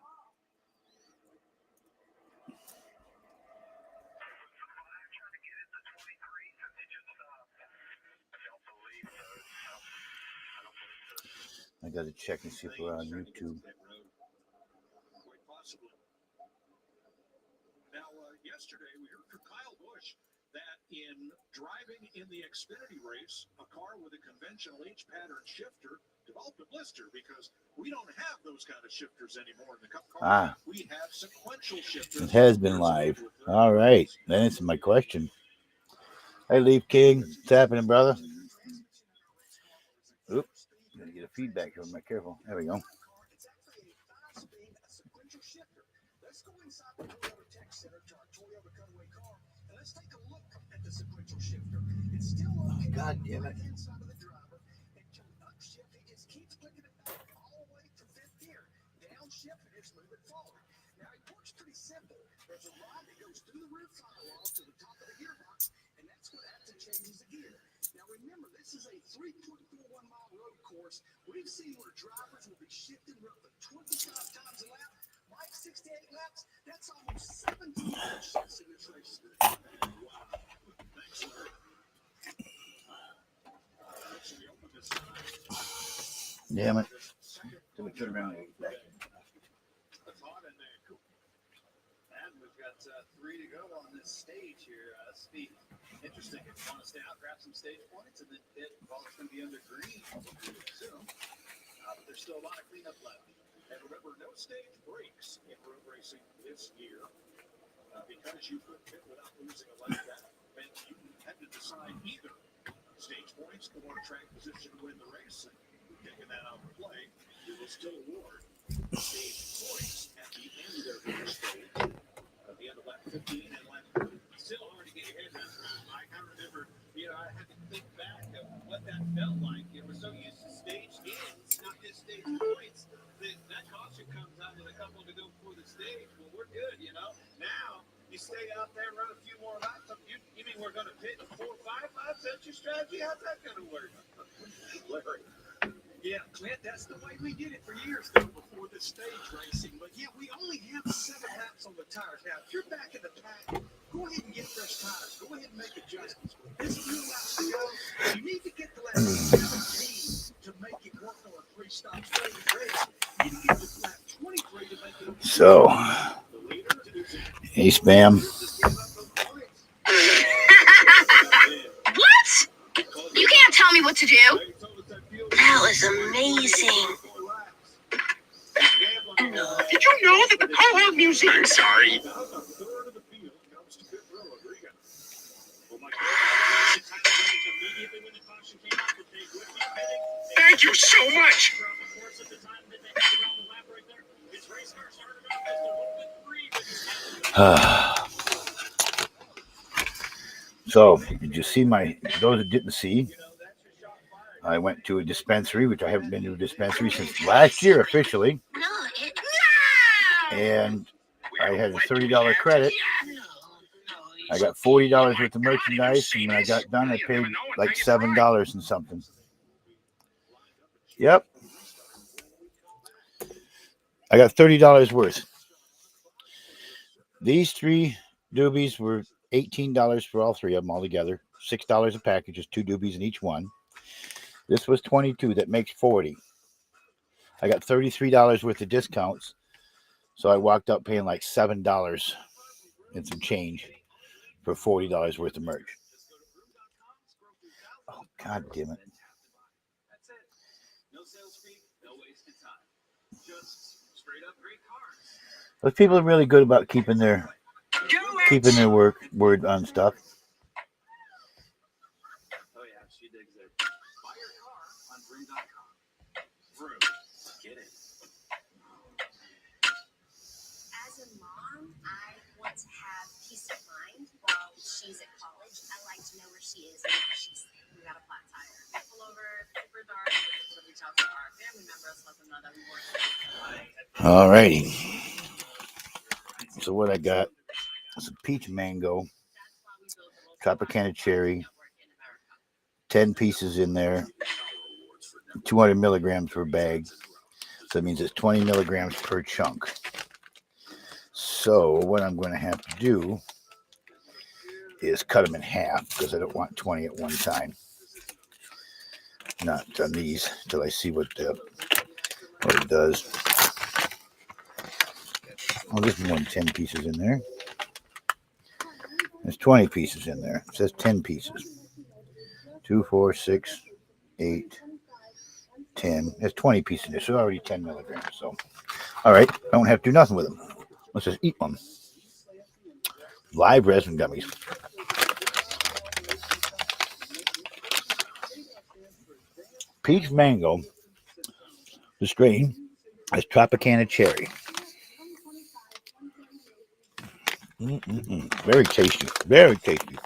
I got to check and see if we're on YouTube. Quite possibly. Now, yesterday we heard from Kyle Busch that in driving in the Xfinity race, a car with a conventional H-pattern shifter developed a blister because we don't have those kind of shifters anymore in the Cup car. We have sequential shifters. It has been live. All right. That answers my question. Hey, Leaf King. What's happening, brother? Oops. Gotta get a feedback here. Am I careful? There we go. Let's go inside the Toyota Tech Center to our Toyota Cutaway car and let's take a look at the sequential shifter. It's still located God damn it. on the inside of the driver. And to upshift, it just keeps clicking it back all the way to 5th gear. Downshift, and it's moving forward. Now, it works pretty simple. There's a rod that goes through the rear firewall to the top of the gearbox, and that's what actually changes the gear. Now, remember, this is a 3.41-mile road course. We've seen where drivers will be shifting roughly 25 times a lap. Like 68 laps, that's almost 17 shifts in this race. Wow. Thanks, Larry. Actually, open this side. Damn it. Let me turn around. It's hot in there. Cool. And we've got 3 to go on this stage here. Speed. Interesting. If you want to stay out, grab some stage points, and then hit while it's going to be under green, probably soon. But there's still a lot of cleanup left. And remember, no stage breaks in road racing this year. Because you could hit without losing a lap, that meant you had to decide either stage points to want to track position to win the race, and taking that out of play, you will still award stage points at the end of each stage. At the end of lap 15 and lap 30. Still hard to get your head around, Mike. I remember, I had to think back of what that felt like. We're so used to stage ends, not just stage points. That caution comes out with a couple to go before the stage. Well, we're good, Now, you stay out there, run a few more laps. You mean we're going to pit in 4 or 5 laps? That's your strategy? How's that going to work? Larry. Yeah, Clint, that's the way we did it for years, though, before the stage racing. But, yeah, we only have 7 laps on the tires. Now, if you're back in the pack, go ahead and get fresh tires. Go ahead and make adjustments. There's a few laps to go. You need to get to lap 17 to make it work on a 3-stop straight race. You need to get to lap 23 to make it. So, hey, Spam. What? You can't tell me what to do. That was amazing. Did you know that the Coho Museum... I'm sorry. Thank you so much. So, did you see those that didn't see, I went to a dispensary, which I haven't been to a dispensary since last year officially. and I had a $30 credit. I got $40 worth of merchandise, and when I got done, I paid like $7 and something. Yep. I got $30 worth. These 3 doobies were $18 for all 3 of them altogether. $6 a package, just 2 doobies in each one. This was $22. That makes $40. I got $33 worth of discounts, so I walked out paying like $7 and some change for $40 worth of merch. Oh, God damn it. Those people are really good about keeping their word on stuff. Oh yeah, she digs it. Buy your car on Vroom.com. Vroom, get it. As a mom, I want to have peace of mind while she's at college. I like to know where she is and where she's staying. We got a flat tire. We pull over, super dark, we'll reach out to our family members, let them know that we weren't. Alrighty. So what I got is a peach mango, Tropicana cherry, 10 pieces in there, 200 milligrams per bag. So that means it's 20 milligrams per chunk. So what I'm going to have to do is cut them in half because I don't want 20 at one time. Not on these until I see what it does. Oh, there's more than 10 pieces in there. There's 20 pieces in there. It says 10 pieces. 2, 4, 6, 8, 10. There's 20 pieces in there, so already 10 milligrams. So, all right, I don't have to do nothing with them. Let's just eat one. Live resin gummies. Peach mango. The strain is Tropicana cherry. Very tasty. Very tasty.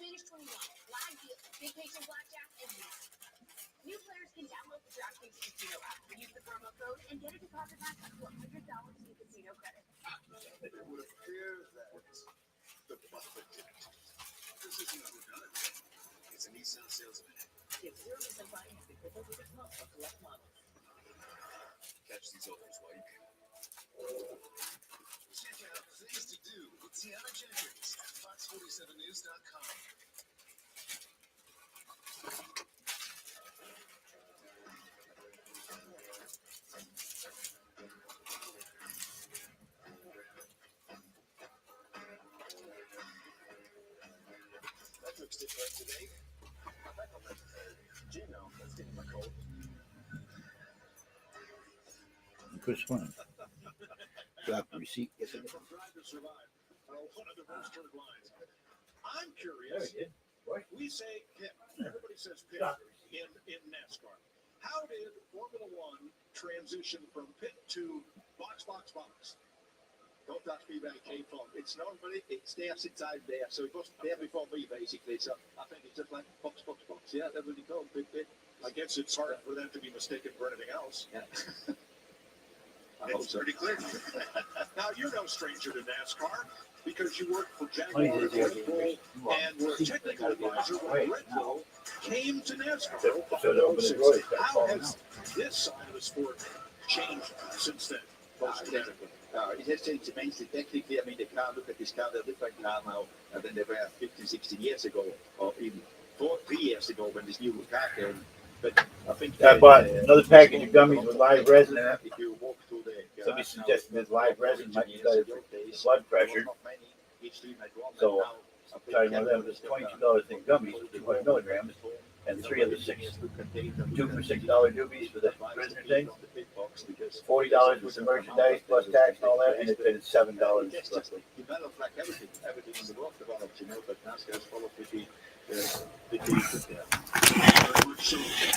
Spanish 21, live deal, big patient blackjack, and more. New players can download the DraftKings Casino app, use the promo code, and get a deposit back up to $100 in casino credit. It would appear that the Buffett this is another done. It's a Nissan sales event. Get 0% financing for 36 months of select models. Catch these offers while you can. Check out Things to Do with Tiana Jenkins at Fox47News.com. That looks different today. I think I'll let YouNow. That's getting my cold. Which one? Drop the receipt. Yes, I did. From Drive to Survive. One of the most heard lines. I'm curious. We say pit. Everybody says pit in NASCAR. How did Formula One transition from pit to box? Don't touch me by K-Fog. It's normally, it's there since I'm there. So it was there before me, basically. So I think it's just like box. Yeah, that's what you call pit. I guess it's hard for them to be mistaken for anything else. Yeah. It's pretty clear. Now, you're no stranger to NASCAR because you worked for Jaguar and Red Bull and were a technical advisor when Red Bull came to NASCAR. How has this side of the sport changed since then? It has changed immensely technically. I mean, the car, look at this car, they're different car now than they were 15, 16 years ago, or even 3 years ago when this new car came. But I think I bought another package of gummies with live resin. if you walk through the Somebody suggested that live resin might be better for blood pressure. So I'm trying one of them. It's $22 in gummies with 200 milligrams, and 3 of the 6, 2 for $6 doobies for the prisoner thing. $40 worth of merchandise plus tax and all that, and it's $7 roughly. developed like everything in the world develops, you know, but NASCAR is followed with the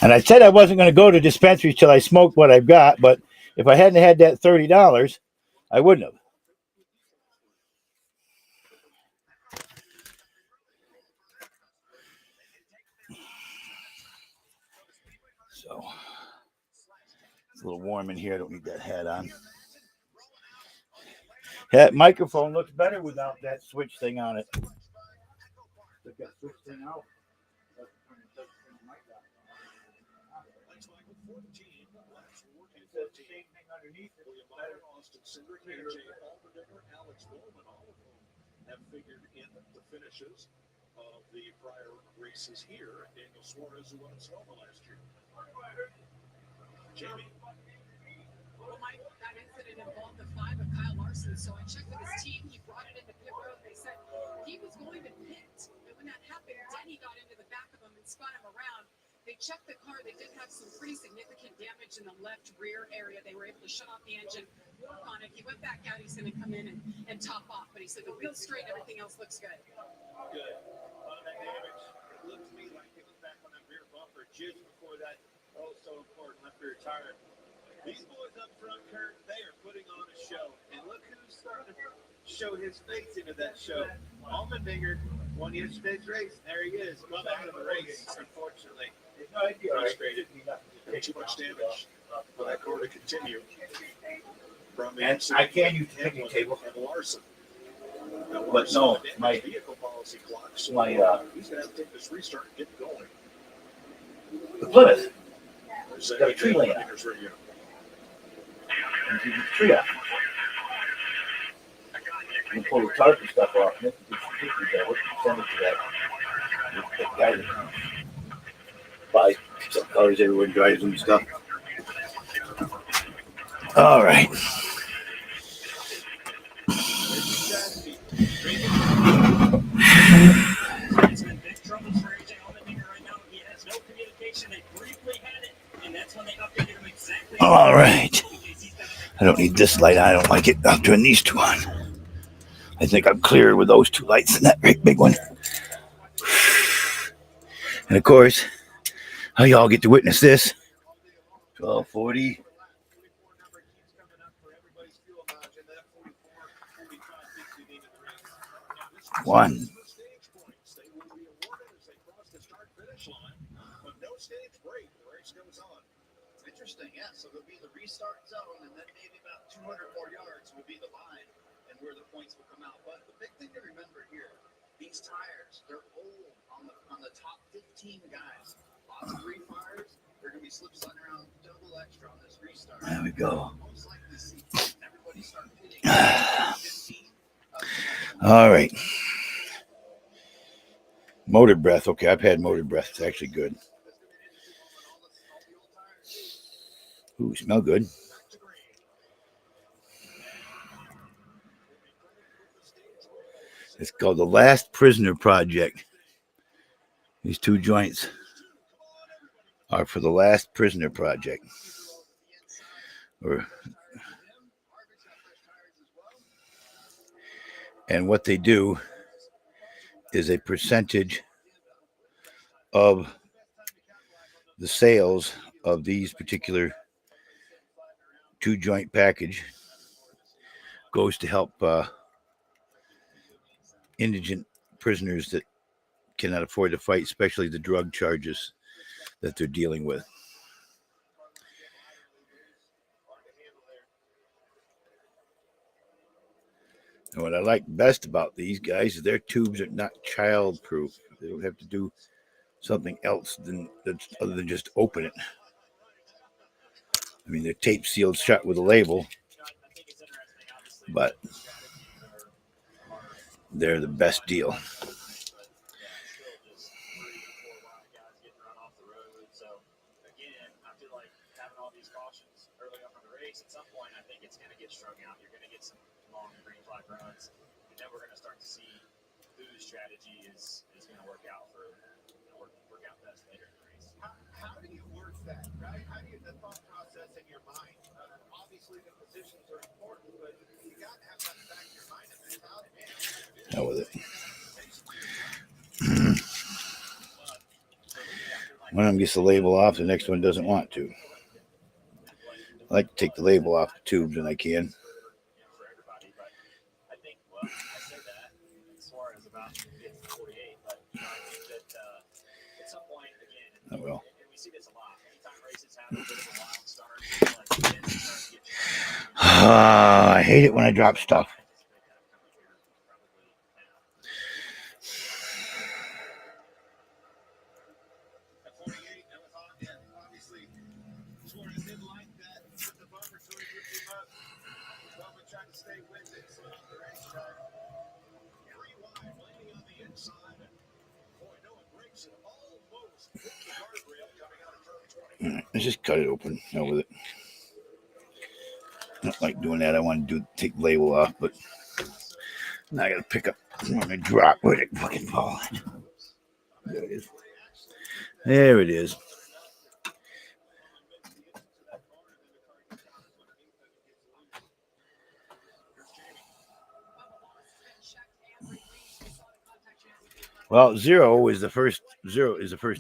And I said I wasn't going to go to dispensaries till I smoked what I've got, but If I hadn't had that $30, I wouldn't have. So it's a little warm in here. I don't need that hat on. That microphone looks better without that switch thing on it. Took that switch thing out. Have figured in the finishes of the prior races here. Daniel Suarez, who won at Sonoma last year. Jamie. Well, Mike, that incident involved the 5 of Kyle Larson, so I checked with his team. He brought it into pit road. They said he was going to pit, and when that happened, Denny got into the back of him and spun him around. They checked the car. They did have some pretty significant damage in the left rear area. They were able to shut off the engine, work on it. He went back out. He's going to come in and top off. But he said the wheel's straight. Everything else looks good. Good. A lot of that damage, it looked to me like it was back on that rear bumper just before that so important left rear tire. These boys up front, Kurt, they are putting on a show. And look who's starting to show his face into that show. Allmendinger won yesterday's race. There he is. Well, out of the race, unfortunately. Frustrated. Too much damage for that car to continue. From the And I can use the picnic table. And Larson. But no, my vehicle policy clock. So my he's gonna have to take this restart and get going. the Plymouth There's got a tree laying. Allmendinger's radio. You can tree up. You can pull the tarp and stuff off. And get some pictures of it. Send it to that guy that buys some cars everywhere and drives them and stuff. All right. It's been big trouble for AJ Allmendinger right now. He has no communication. They briefly had it, and that's when they updated him exactly. All right. I don't need this light. I don't like it. I'll turn these two on. I think I'm clearer with those two lights than that great big one. And of course, how y'all get to witness this? 1240. One. Interesting, yeah. So there'll be the restart zone, and then maybe about 200 more yards will be the line and where the points will come out. But the big thing to remember here, these tires, they're old on the top 15 guys. Lots of refires. They're going to be slip sliding around double extra on this restart. There we go. Most likely see everybody start hitting 15. All right. Motor breath. Okay, I've had motor breath. It's actually good. Ooh, smell good. It's called the Last Prisoner Project. These two joints are for the Last Prisoner Project. And what they do is a percentage of the sales of these particular two-joint package goes to help indigent prisoners that cannot afford to fight, especially the drug charges that they're dealing with. And what I like best about these guys is their tubes are not child-proof. They don't have to do something else other than just open it. I mean, they're tape sealed shut with a label, but they're the best deal. At some point, I think it's going to get strung out. You're going to get some long green flag runs, and then we're going to start to see whose strategy is going to work out work out best later in the race. How do you work that, right? How do you, the thought process in your mind? Obviously, the positions are important, but you got to have that back in your mind. Hell with it. One of them gets the label off, the next one doesn't want to. like to take the label off the tubes when I can. For everybody. But I think, well, I say that as far as about 48, but I think that at some point, again, Oh well. and we see this a lot. Anytime races have a bit of a wild start, like the kids start to get I hate it when I drop stuff. At 48, that was on. Yeah, obviously, Suarez didn't like that. Put the bumper so he would give up. Bumper tried to stay with it, so on the racetrack. 3 wide, landing on the inside. Boy, Noah breaks it. Almost hit the guardrail coming out of turn 20. Let's just cut it open. Hell with it. I don't like doing that. I want to take the label off, but now I got to pick up. I'm going to drop. Where'd it fucking fall? There it is. There it is. Well, zero is the first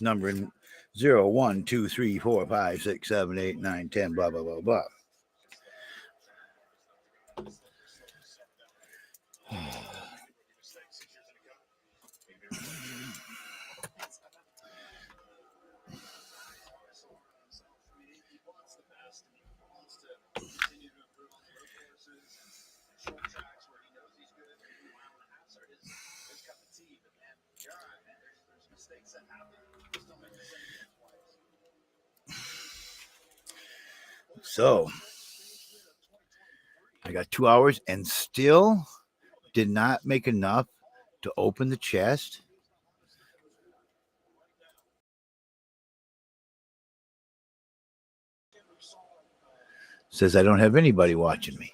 number in 0, 1, 2, 3, 4, 5, 6, 7, 8, 9, 10, blah, blah, blah, blah. So I got 2 hours and still did not make enough to open the chest. Says I don't have anybody watching me.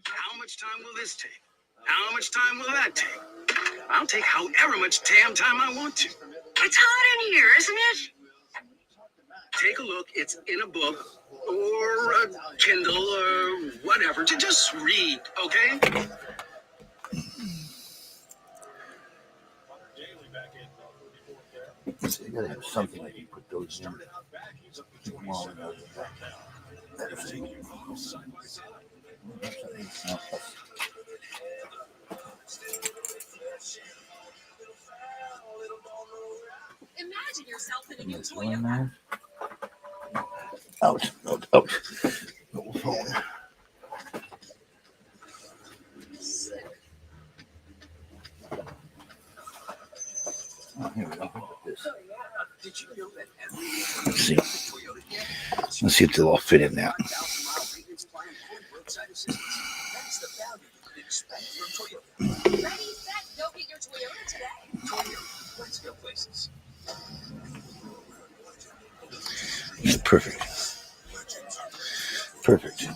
How much time will this take? How much time will that take? I'll take however much damn time I want to. It's hot in here, isn't it? Take a look. It's in a book or a Kindle or whatever. Just read, okay? You gotta have something I can put those in. Well, Imagine yourself in a new Toyota. Out. No phone. Oh, here we go. Look at this. Let's see if they'll all fit in there. Ready, set, go get your Toyota today. Let's go places. Yeah, perfect. Perfect.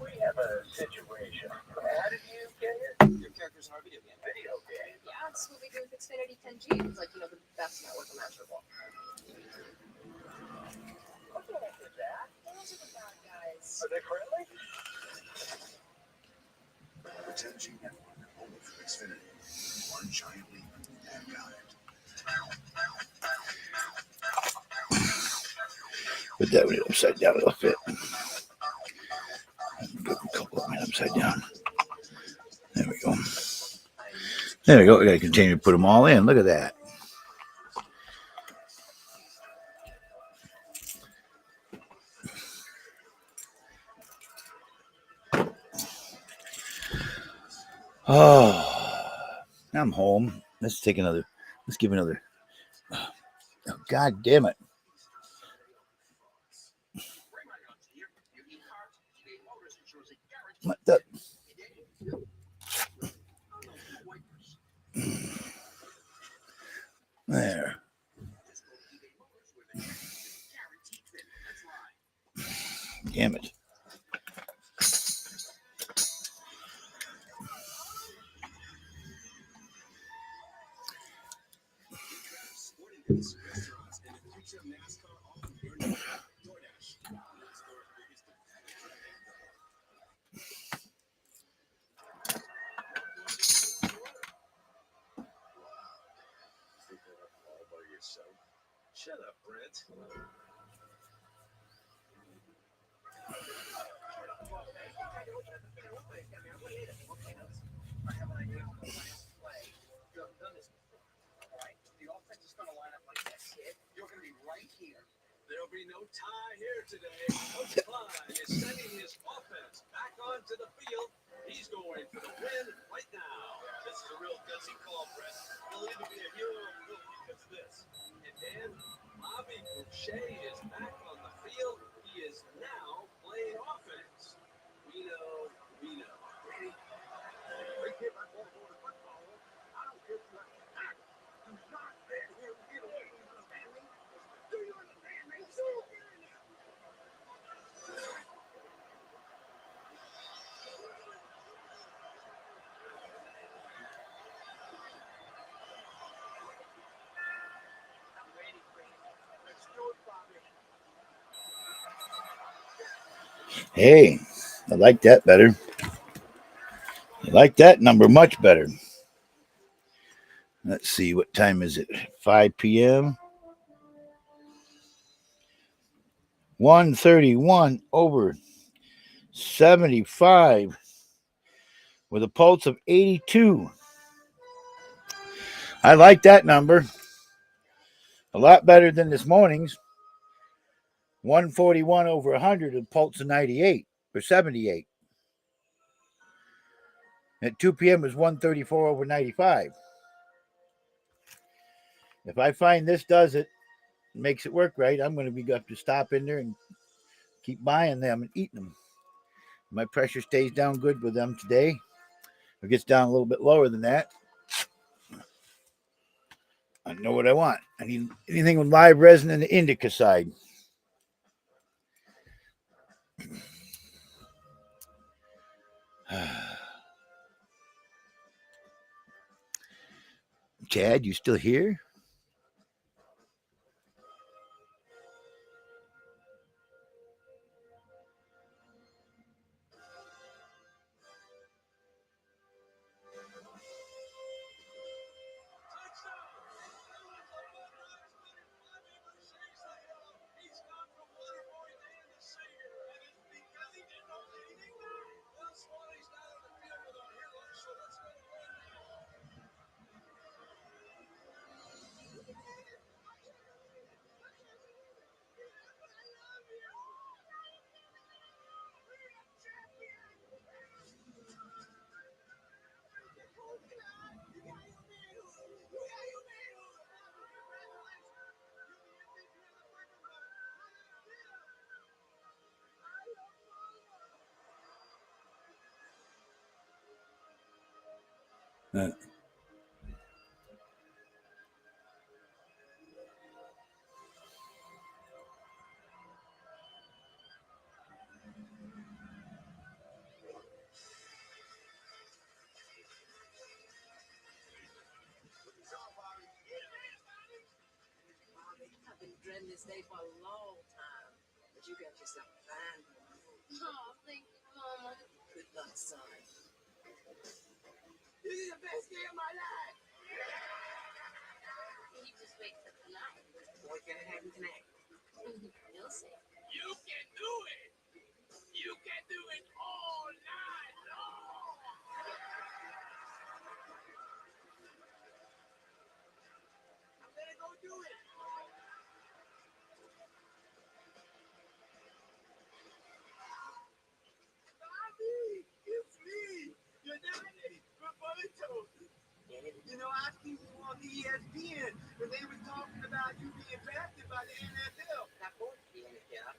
We have a situation. How did you get here? Your character's in our video game. Video game. Yeah, it's what we do with Xfinity 10G. It's like, the best network imaginable. What the heck is that? Those are the bad guys. Are they friendly? The 10G network, home of Xfinity. One giant leap in mankind. Put that one upside down, it'll fit. Put a couple of them upside down. There we go. There we go. We got to continue to put them all in. Look at that. Oh, I'm home. Let's give another. Oh, God damn it. What the? There. Damn it. Shut up, Brent. There'll be no tie here today. Coach Klein is sending his offense back onto the field. He's going for the win right now. This is a real gutsy call, Brett. He'll either be a hero or a villain because of this. And Dan, Bobby Boucher is back on the field. He is now playing offense. We know. Ready? Right here, my ball over the football. I don't care what you act. Do not let him get away. You understand me? Do you understand me? Hey, I like that better. I like that number much better. Let's see, what time is it? 5 p.m. 131 over 75 with a pulse of 82. I like that number a lot better than this morning's 141 over 100 with a pulse of 98 or 78. At 2 p.m. is 134 over 95. If I find this does it, makes it work right, I'm going to be up to stop in there and keep buying them and eating them. My pressure stays down good with them today. It gets down a little bit lower than that. I know what I want. I need anything with live resin in the indica side. Chad, you still here? I've been dreading this day for a long time, but you got yourself a fine woman. Oh, thank you, Mama. Good luck, son. This is the best day of my life. You just wait for tonight. What can it happen tonight? You'll see. You can do it. You can do it all night long. I'm gonna go do it. Bobby, it's me, your daddy, Roberto. You know, I seen you on the ESPN when they were talking about you being drafted by the NFL. Not going to the NFL,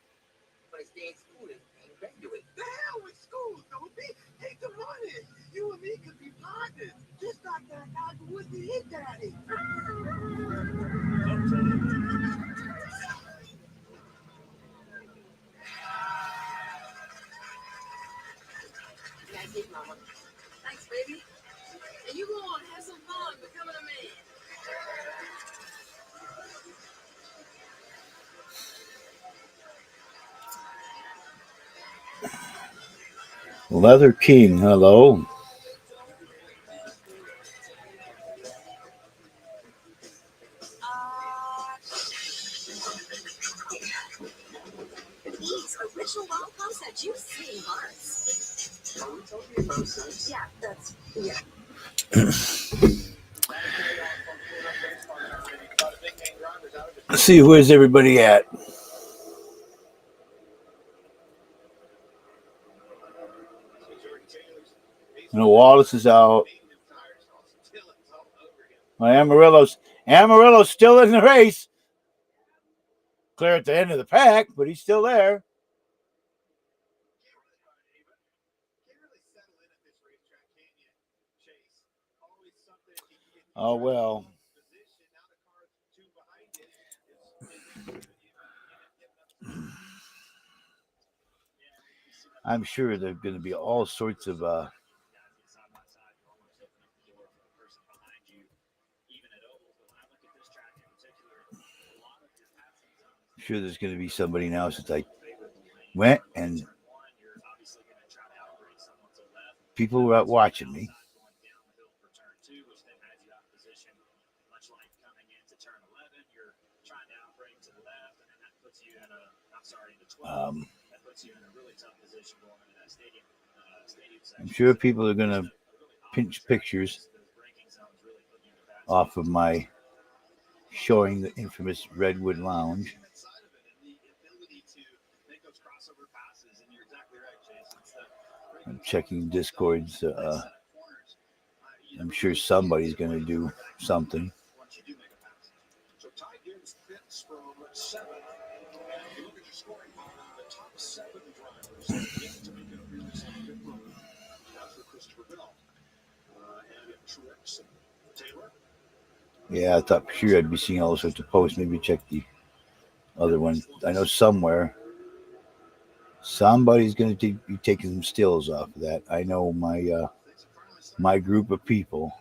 but I stay in school and graduate. The hell with school. Pancake Mama. Thanks, baby. And you go on, have some fun becoming a man. Leather King, hello. These original lollipops had juicy hearts. Are we talking about sex? Yeah, that's yeah. Let's see, where's everybody at? No, Wallace is out. Amarillo's still in the race. Clear at the end of the pack, but he's still there. Oh, well. I'm sure there are going to be all sorts of I'm sure there's going to be somebody now since I went and people were out watching me. I'm sure people are going to pinch pictures off of my showing the infamous Redwood Lounge. I'm checking Discord's. I'm sure somebody's going to do something. So Ty Gibbs fits from 7. And if you look at your scoring column, the top 7 drivers get to make it up here this pit road. That's for Christopher Bell. And Truex and Taylor. Yeah, I thought for sure I'd be seeing all sorts of posts. Maybe check the other one. I know somewhere somebody's going to be taking some stills off of that. I know my group of people.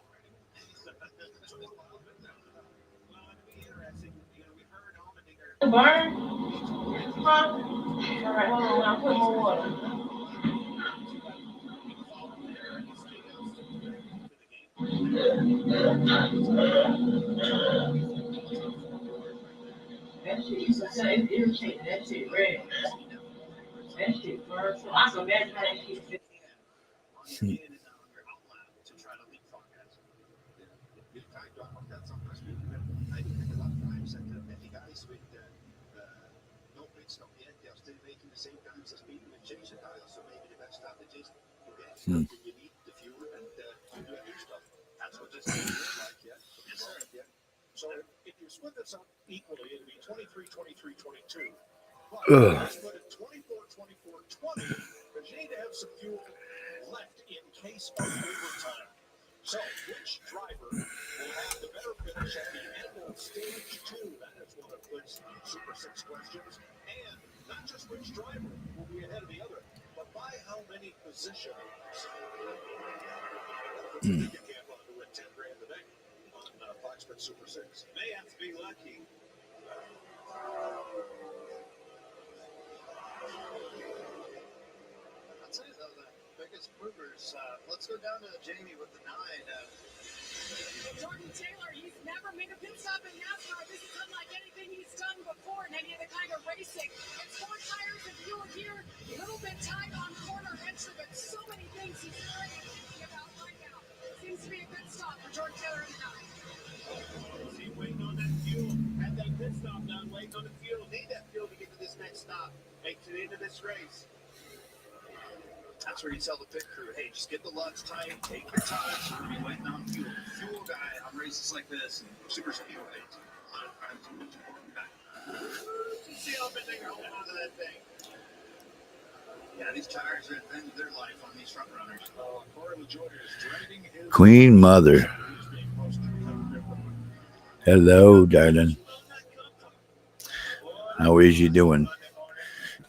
Burn? Huh? All right, hold on. I'll put more water. That shit used to say it's irritating. That shit red. That shit burns. So I can imagine how that shit feels. So if you split this up equally, it'd be 23, 23, 22. But if you split it 24, 24, 20, because you need to have some fuel left in case of overtime. So which driver will have the better finish at the end of stage 2? That is one of Clint's Super 6 questions. And not just which driver will be ahead of the other, but by how many positions. You can't run to win 10 grand today on Fox Bet Super 6. May have to be lucky. I'll tell you though, the biggest movers. Let's go down to Jamie with the 9. Jordan Taylor, he's never made a pit stop in NASCAR. This is unlike anything he's done before in any other kind of racing. It's 4 tires of fuel here, a little bit tight on corner entry, but so many things he's already thinking about right now. Seems to be a good stop for Jordan Taylor in the 9. Is he waiting on that fuel? Had that pit stop done, waiting on the fuel. Need that fuel to get to this next stop. Make it into this race. That's where you tell the pit crew, hey, just get the lugs tight, take your time, so we'll be waiting on fuel. Fuel guy on races like this and super speedway. See how big they're holding onto that thing. Yeah, these tires are at the end of their life on these front runners. Queen Mother. Hello, darling. How is you doing?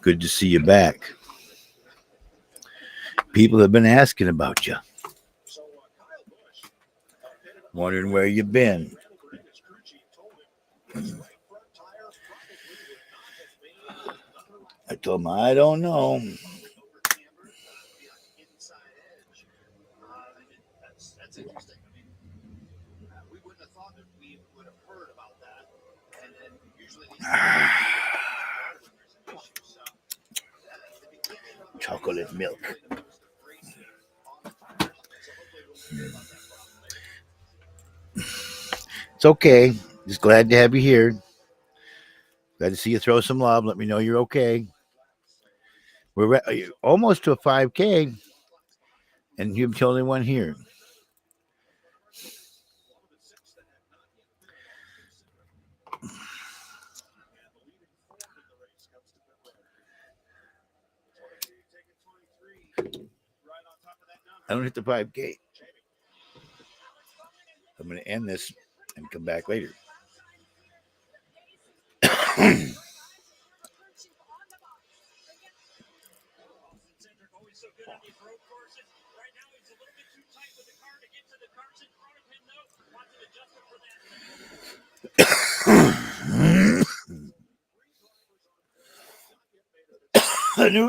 Good to see you back. People have been asking about you, wondering where you've been. I told him, I don't know. That's interesting. I mean, we wouldn't have thought that we would have heard about that. And then usually these Chocolate milk. It's okay. Just glad to have you here. Glad to see you throw some love. Let me know you're okay. We're almost to a 5K, and you're the only one here. I don't hit the 5K. I'm going to end this and come back later.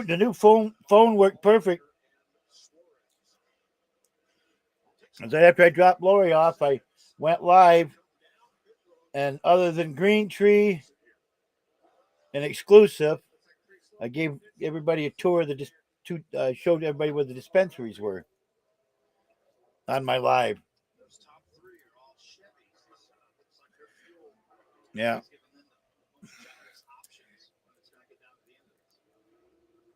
The new phone worked perfect. And then after I dropped Lori off, I went live, and other than Green Tree and Exclusive, I gave everybody a tour of showed everybody where the dispensaries were on my live. Yeah.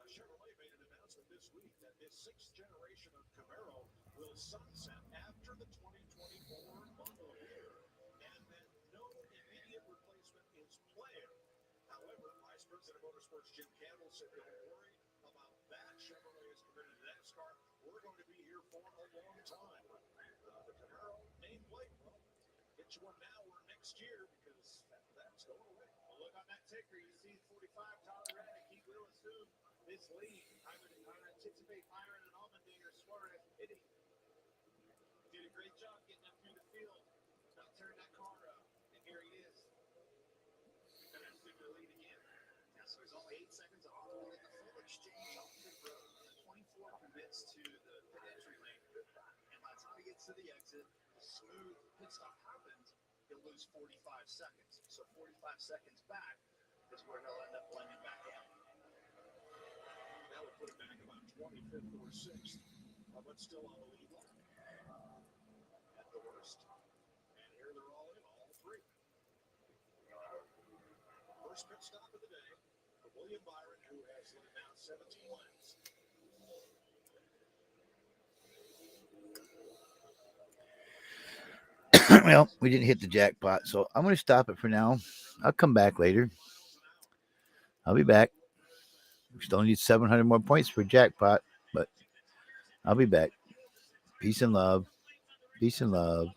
Chevrolet made an announcement this week that its sixth generation of Camaro will sunset after the 2024 model year, and that no immediate replacement is planned. However, Vice President of Motorsports Jim Campbell said, "Don't worry about that. Chevrolet is committed to NASCAR. We're going to be here for a long time." The Camaro nameplate, well, get you one now or next year, because that's going away. Well, look on that ticker. You see 45 Tyler Reddick. He will assume this lead. I would anticipate Byron and Allmendinger, Suarez, Pitty did a great job getting up through the field. Now turn that car up, and here he is. And that's the lead again. Yeah, so he's only 8 seconds off. We'll get the full exchange off the road. The 24 commits to the entry lane. And by the time he gets to the exit, the smooth pit stop happens, he'll lose 45 seconds. So 45 seconds back is where he'll end up blending back in. That would put him back about 25th or 6th, but still on the lead line at the worst. And here they're all in, all three. First pit stop of the day for William Byron, who has now 17 laps. Well, we didn't hit the jackpot, so I'm going to stop it for now. I'll come back later. I'll be back. We still need 700 more points for jackpot, but I'll be back. Peace and love. Peace and love.